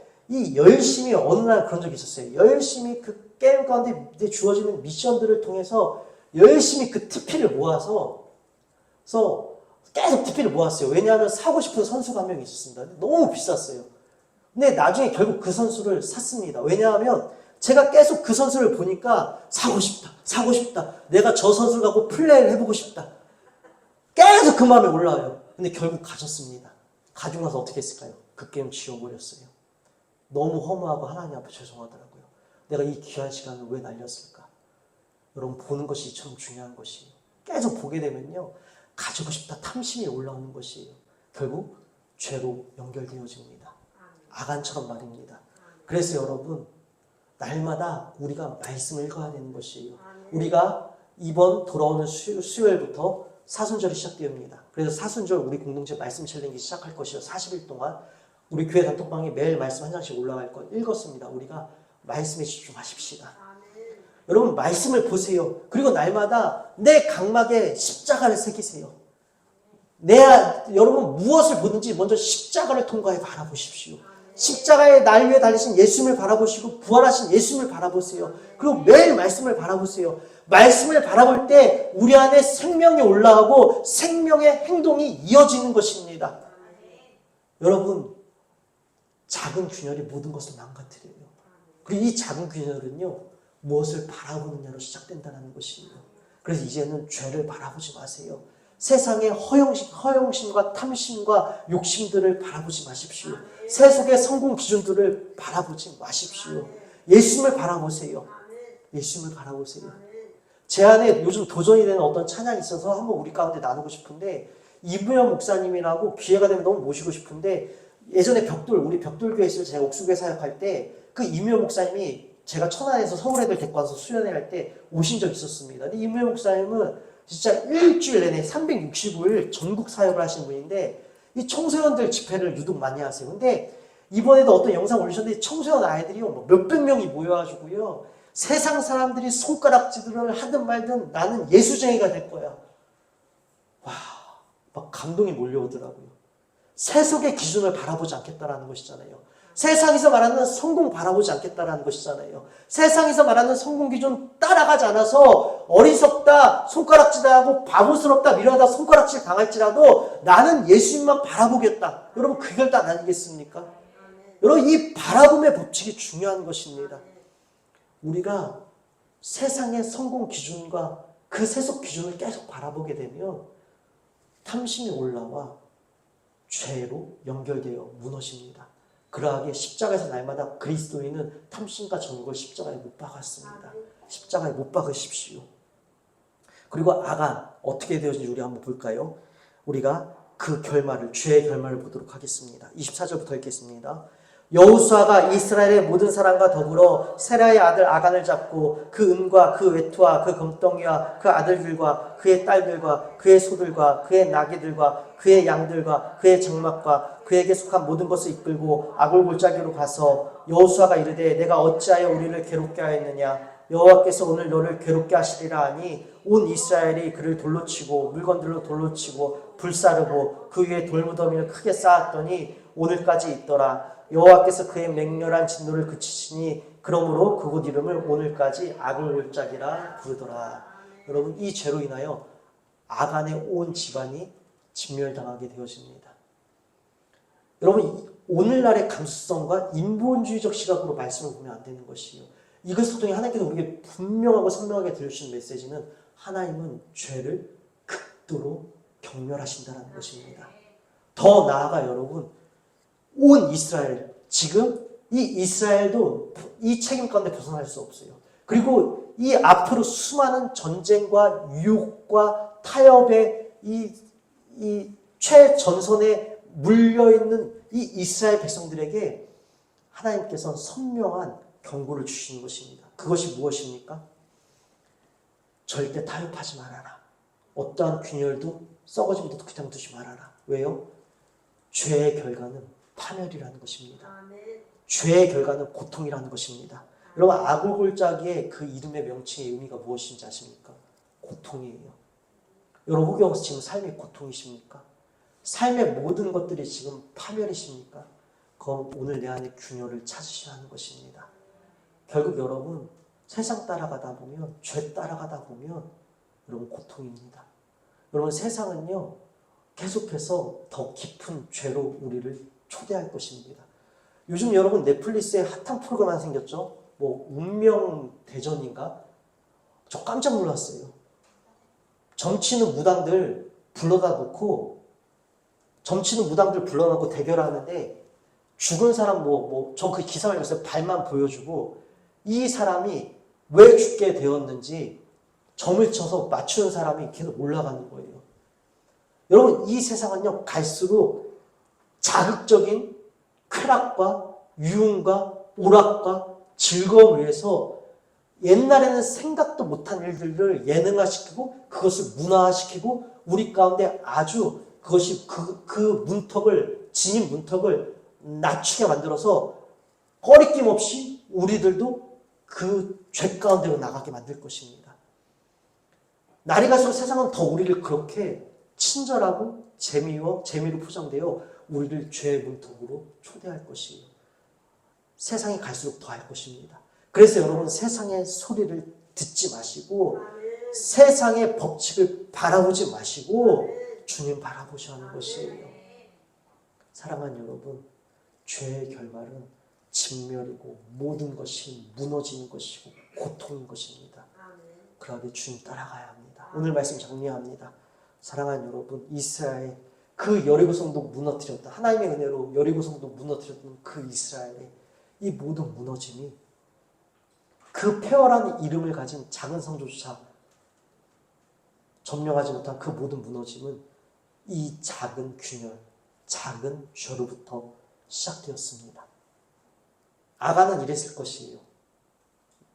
열심히 어느 날 그런 적이 있었어요. 열심히 그 게임 가운데 주어지는 미션들을 통해서 열심히 그 TP를 모아서 계속 TP를 모았어요. 왜냐하면 사고 싶은 선수가 한 명 있었습니다. 너무 비쌌어요. 근데 나중에 결국 그 선수를 샀습니다. 왜냐하면 제가 계속 그 선수를 보니까 사고 싶다, 사고 싶다. 내가 저 선수를 갖고 플레이를 해보고 싶다. 계속 그 마음이 올라와요. 근데 결국 가졌습니다. 가지고 나서 어떻게 했을까요? 그 게임 지워버렸어요. 너무 허무하고 하나님 앞에 죄송하더라고요. 내가 이 귀한 시간을 왜 날렸을까? 여러분 보는 것이 이처럼 중요한 것이에요. 계속 보게 되면요. 가지고 싶다 탐심이 올라오는 것이에요. 결국 죄로 연결되어집니다. 아간처럼 말입니다. 그래서 여러분 날마다 우리가 말씀을 읽어야 되는 것이에요. 우리가 이번 돌아오는 수요일부터 사순절이 시작됩니다. 그래서 사순절 우리 공동체 말씀 챌린지 시작할 것이요. 40일 동안 우리 교회 단톡방에 매일 말씀 한 장씩 올라갈 것 읽었습니다. 우리가 말씀에 집중하십시다. 여러분 말씀을 보세요. 그리고 날마다 내 각막에 십자가를 새기세요. 여러분 무엇을 보든지 먼저 십자가를 통과해 바라보십시오. 십자가의 날 위에 달리신 예수님을 바라보시고 부활하신 예수님을 바라보세요. 그리고 매일 말씀을 바라보세요. 말씀을 바라볼 때 우리 안에 생명이 올라오고 생명의 행동이 이어지는 것입니다. 여러분 작은 균열이 모든 것을 망가뜨려요. 그리고 이 작은 균열은요 무엇을 바라보느냐로 시작된다는 것이에요. 그래서 이제는 죄를 바라보지 마세요. 세상의 허영심과 탐심과 욕심들을 바라보지 마십시오. 세속의 성공 기준들을 바라보지 마십시오. 예수님을 바라보세요. 예수님을 바라보세요. 제 안에 요즘 도전이 되는 어떤 찬양이 있어서 한번 우리 가운데 나누고 싶은데 이부영 목사님이라고 기회가 되면 너무 모시고 싶은데 예전에 우리 벽돌교회에서 제가 옥수교회 사역할 때 그 이부영 목사님이 제가 천안에서 서울 애들 데리고 와서 수련회 할 때 오신 적이 있었습니다. 근데 이부영 목사님은 진짜 일주일 내내 365일 전국 사역을 하시는 분인데 이 청소년들 집회를 유독 많이 하세요. 근데 이번에도 어떤 영상 올리셨는데 청소년 아이들이요 몇백 명이 모여가지고요 세상 사람들이 손가락질을 하든 말든 나는 예수쟁이가 될 거야. 와, 막 감동이 몰려오더라고요. 세속의 기준을 바라보지 않겠다라는 것이잖아요. 세상에서 말하는 성공 바라보지 않겠다라는 것이잖아요. 세상에서 말하는 성공 기준 따라가지 않아서 어리석다, 손가락질하고 바보스럽다, 미련하다, 손가락질 당할지라도 나는 예수님만 바라보겠다. 여러분 그 결단 아니겠습니까? 여러분 이 바라봄의 법칙이 중요한 것입니다. 우리가 세상의 성공 기준과 그 세속 기준을 계속 바라보게 되면 탐심이 올라와 죄로 연결되어 무너집니다. 그러하게 십자가에서 날마다 그리스도인은 탐심과 정욕을 십자가에 못 박았습니다. 십자가에 못 박으십시오. 그리고 아간 어떻게 되었는지 우리 한번 볼까요? 우리가 그 결말을, 죄의 결말을 보도록 하겠습니다. 24절부터 읽겠습니다. 여호수아가 이스라엘의 모든 사람과 더불어 세라의 아들 아간을 잡고 그 은과 그 외투와 그 금덩이와 그 아들들과 그의 딸들과 그의 소들과 그의 나귀들과 그의 양들과 그의 장막과 그에게 속한 모든 것을 이끌고 아골 골짜기로 가서 여호수아가 이르되 내가 어찌하여 우리를 괴롭게 하였느냐 여호와께서 오늘 너를 괴롭게 하시리라 하니 온 이스라엘이 그를 돌로 치고 물건들로 돌로 치고 불사르고 그 위에 돌무더미를 크게 쌓았더니 오늘까지 있더라. 여호와께서 그의 맹렬한 진노를 그치시니 그러므로 그곳 이름을 오늘까지 아골골짜기라 부르더라. 여러분 이 죄로 인하여 아간의 온 집안이 진멸당하게 되어집니다. 여러분 오늘날의 감수성과 인본주의적 시각으로 말씀을 보면 안 되는 것이에요. 이것을 통해 하나님께서 우리에게 분명하고 선명하게 들려주신 메시지는 하나님은 죄를 극도로 경멸하신다는 것입니다. 더 나아가 여러분 온 이스라엘, 지금 이 이스라엘도 이 책임 가운데 벗어날 수 없어요. 그리고 이 앞으로 수많은 전쟁과 유혹과 타협의 이 최전선에 물려있는 이 이스라엘 백성들에게 하나님께서 선명한 경고를 주시는 것입니다. 그것이 무엇입니까? 절대 타협하지 말아라. 어떠한 균열도 썩어진 것도 그냥 두지 말아라. 왜요? 죄의 결과는 파멸이라는 것입니다. 죄의 결과는 고통이라는 것입니다. 여러분 아골골짜기의 그 이름의 명칭의 의미가 무엇인지 아십니까? 고통이에요. 여러분 혹여서 지금 삶이 고통이십니까? 삶의 모든 것들이 지금 파멸이십니까? 그럼 오늘 내 안에 균열을 찾으셔야 하는 것입니다. 결국 여러분 세상 따라가다 보면 죄 따라가다 보면 여러분 고통입니다. 여러분 세상은요 계속해서 더 깊은 죄로 우리를 초대할 것입니다. 요즘 여러분 넷플릭스에 핫한 프로그램 하나 생겼죠? 뭐 운명대전인가? 저 깜짝 놀랐어요. 정치는 무당들 불러다 놓고 대결하는데 죽은 사람 저 그 기사를 읽었어요. 발만 보여주고 이 사람이 왜 죽게 되었는지 점을 쳐서 맞추는 사람이 계속 올라가는 거예요. 여러분 이 세상은요 갈수록 자극적인 쾌락과 유흥과 오락과 즐거움을 위해서 옛날에는 생각도 못한 일들을 예능화시키고 그것을 문화화시키고 우리 가운데 아주 그것이 그 문턱을 진입 문턱을 낮추게 만들어서 꺼리낌 없이 우리들도 그 죄 가운데로 나가게 만들 것입니다. 날이 갈수록 세상은 더 우리를 그렇게 친절하고 재미로 포장되어 우리를 죄의 문턱으로 초대할 것이에요. 세상이 갈수록 더 할 것입니다. 그래서 여러분 세상의 소리를 듣지 마시고 세상의 법칙을 바라보지 마시고 주님 바라보셔야 하는 것이에요. 사랑하는 여러분, 죄의 결말은 진멸이고 모든 것이 무너지는 것이고 고통인 것입니다. 그러하게 주님 따라가야 합니다. 오늘 말씀 정리합니다. 사랑하는 여러분, 이스라엘 그 여리고성도 무너뜨렸다. 하나님의 은혜로 여리고성도 무너뜨렸던 그 이스라엘의 이 모든 무너짐이 그 폐허라는 이름을 가진 작은 성조차 점령하지 못한 그 모든 무너짐은 이 작은 균열, 작은 죄로부터 시작되었습니다. 아간은 이랬을 것이에요.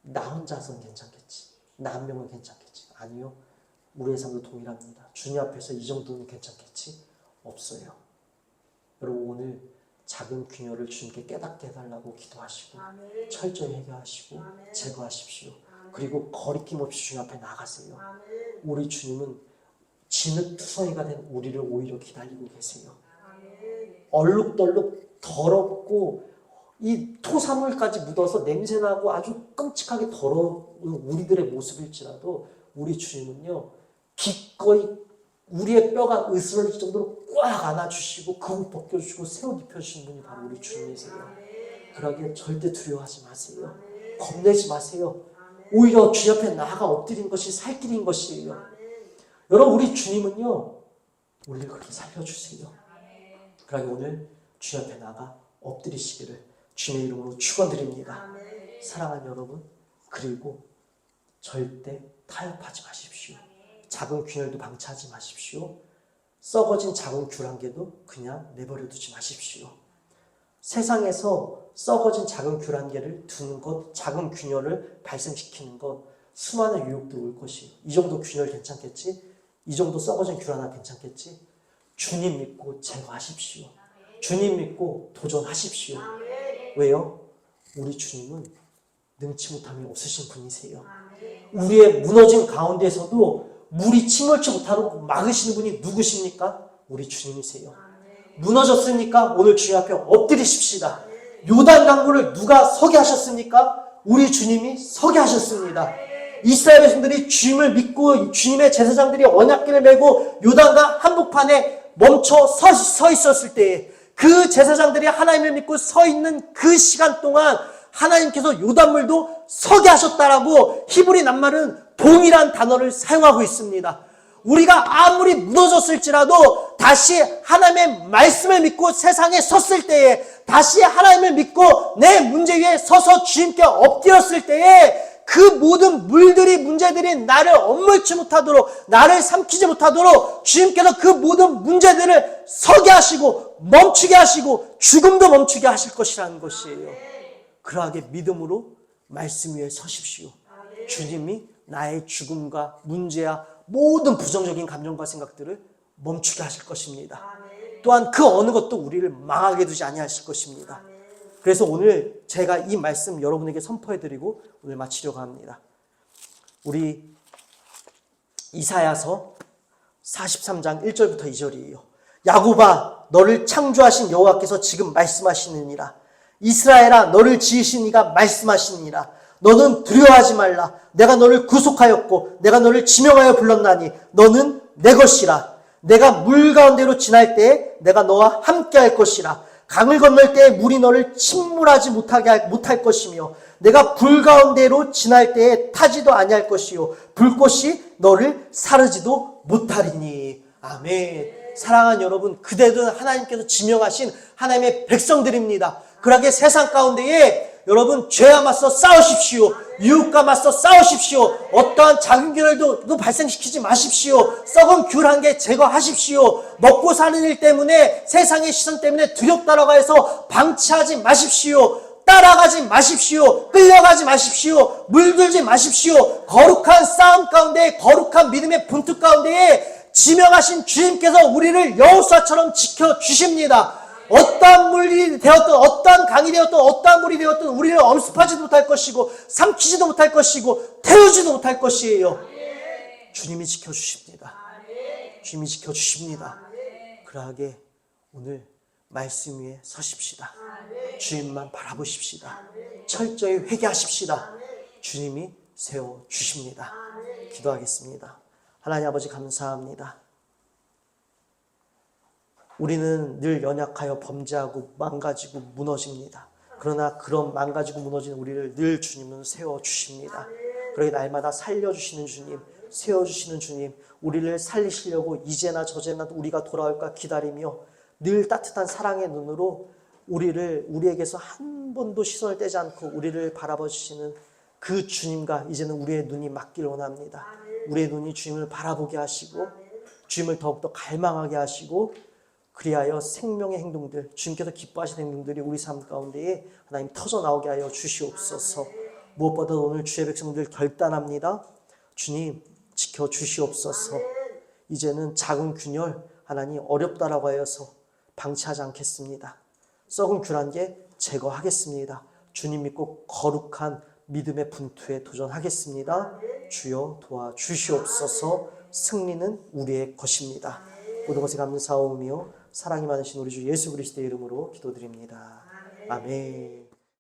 나 혼자서는 괜찮겠지. 나 한 명은 괜찮겠지. 아니요. 우리의 삶도 동일합니다. 주님 앞에서 이 정도는 괜찮겠지? 없어요. 여러분 오늘 작은 균열을 주님께 깨닫게 해달라고 기도하시고 아멘. 철저히 해결하시고 아멘. 제거하십시오. 아멘. 그리고 거리낌 없이 주님 앞에 나가세요. 아멘. 우리 주님은 진흙투성이가 된 우리를 오히려 기다리고 계세요. 아멘. 얼룩덜룩 더럽고 이 토사물까지 묻어서 냄새나고 아주 끔찍하게 더러운 우리들의 모습일지라도 우리 주님은요, 기꺼이 우리의 뼈가 으스러질 정도로 꽉 안아주시고 그 옷 벗겨주시고 새 옷 입혀주신 분이 바로 우리 주님이세요. 그러기에 절대 두려워하지 마세요. 겁내지 마세요. 오히려 주 옆에 나아가 엎드린 것이 살 길인 것이에요. 여러분, 우리 주님은요, 우리를 그렇게 살려주세요. 그러기 오늘 주 옆에 나아가 엎드리시기를 주님의 이름으로 축원드립니다. 사랑하는 여러분, 그리고 절대 타협하지 마십시오. 작은 균열도 방치하지 마십시오. 썩어진 작은 귤 한 개도 그냥 내버려 두지 마십시오. 세상에서 썩어진 작은 귤 한 개를 두는 것, 작은 균열을 발생시키는 것, 수많은 유혹도 올 것이에요. 이 정도 균열 괜찮겠지? 이 정도 썩어진 귤 하나 괜찮겠지? 주님 믿고 제거하십시오. 주님 믿고 도전하십시오. 왜요? 우리 주님은 능치 못함이 없으신 분이세요. 우리의 무너진 가운데서도 물이 침몰치 못하도록 막으시는 분이 누구십니까? 우리 주님이세요. 무너졌습니까? 오늘 주님 앞에 엎드리십시다. 요단 강물을 누가 서게 하셨습니까? 우리 주님이 서게 하셨습니다. 이스라엘 백성들이 주님을 믿고 주님의 제사장들이 언약궤를 메고 요단강 한복판에 멈춰 서 있었을 때에 그 제사장들이 하나님을 믿고 서 있는 그 시간 동안 하나님께서 요단물도 서게 하셨다라고 히브리 낱말은 동일한 단어를 사용하고 있습니다. 우리가 아무리 무너졌을지라도 다시 하나님의 말씀을 믿고 세상에 섰을 때에, 다시 하나님을 믿고 내 문제 위에 서서 주님께 엎드렸을 때에 그 모든 물들이, 문제들이 나를 억눌지 못하도록, 나를 삼키지 못하도록 주님께서 그 모든 문제들을 서게 하시고 멈추게 하시고 죽음도 멈추게 하실 것이라는 것이에요. 그러하게 믿음으로 말씀 위에 서십시오. 주님이 나의 죽음과 문제야 모든 부정적인 감정과 생각들을 멈추게 하실 것입니다. 또한 그 어느 것도 우리를 망하게 두지 아니하실 것입니다. 그래서 오늘 제가 이 말씀 여러분에게 선포해드리고 오늘 마치려고 합니다. 우리 이사야서 43장 1절부터 2절이에요. 야곱아, 너를 창조하신 여호와께서 지금 말씀하시느니라. 이스라엘아, 너를 지으신 이가 말씀하시느니라. 너는 두려워하지 말라. 내가 너를 구속하였고 내가 너를 지명하여 불렀나니 너는 내 것이라. 내가 물 가운데로 지날 때에 내가 너와 함께 할 것이라. 강을 건널 때에 물이 너를 침몰하지 못할 것이며 내가 불 가운데로 지날 때에 타지도 아니할 것이요 불꽃이 너를 사르지도 못하리니. 아멘. 사랑하는 여러분, 그대도 하나님께서 지명하신 하나님의 백성들입니다. 그러하게 세상 가운데에 여러분, 죄와 맞서 싸우십시오. 유혹과 맞서 싸우십시오. 어떠한 작은 균열도 발생시키지 마십시오. 썩은 귤 한 개 제거하십시오. 먹고 사는 일 때문에, 세상의 시선 때문에 두렵다라고 해서 방치하지 마십시오. 따라가지 마십시오. 끌려가지 마십시오. 물들지 마십시오. 거룩한 싸움 가운데, 거룩한 믿음의 분투 가운데에 지명하신 주님께서 우리를 여호수아처럼 지켜주십니다. 어떠한 물이 되었든, 어떠한 강이 되었든, 어떠한 물이 되었든 우리를 엄습하지도 못할 것이고 삼키지도 못할 것이고 태우지도 못할 것이에요. 주님이 지켜주십니다. 주님이 지켜주십니다. 그러하게 오늘 말씀 위에 서십시다. 주님만 바라보십시다. 철저히 회개하십시다. 주님이 세워주십니다. 기도하겠습니다. 하나님 아버지, 감사합니다. 우리는 늘 연약하여 범죄하고 망가지고 무너집니다. 그러나 그런 망가지고 무너진 우리를 늘 주님은 세워주십니다. 그러기 날마다 살려주시는 주님, 세워주시는 주님, 우리를 살리시려고 이제나 저제나 우리가 돌아올까 기다리며 늘 따뜻한 사랑의 눈으로 우리에게서 한 번도 시선을 떼지 않고 우리를 바라보시는 그 주님과 이제는 우리의 눈이 맞기를 원합니다. 우리의 눈이 주님을 바라보게 하시고 주님을 더욱더 갈망하게 하시고 그리하여 생명의 행동들, 주님께서 기뻐하시는 행동들이 우리 삶 가운데에 하나님 터져 나오게 하여 주시옵소서. 무엇보다 오늘 주의 백성들 결단합니다. 주님 지켜주시옵소서. 이제는 작은 균열 하나님 어렵다라고 하여서 방치하지 않겠습니다. 썩은 귤 한 개 제거하겠습니다. 주님 믿고 거룩한 믿음의 분투에 도전하겠습니다. 주여 도와주시옵소서. 승리는 우리의 것입니다. 모든 것에 감사하오며 사랑이 많으신 우리 주 예수 그리스도의 이름으로 기도드립니다. 아멘.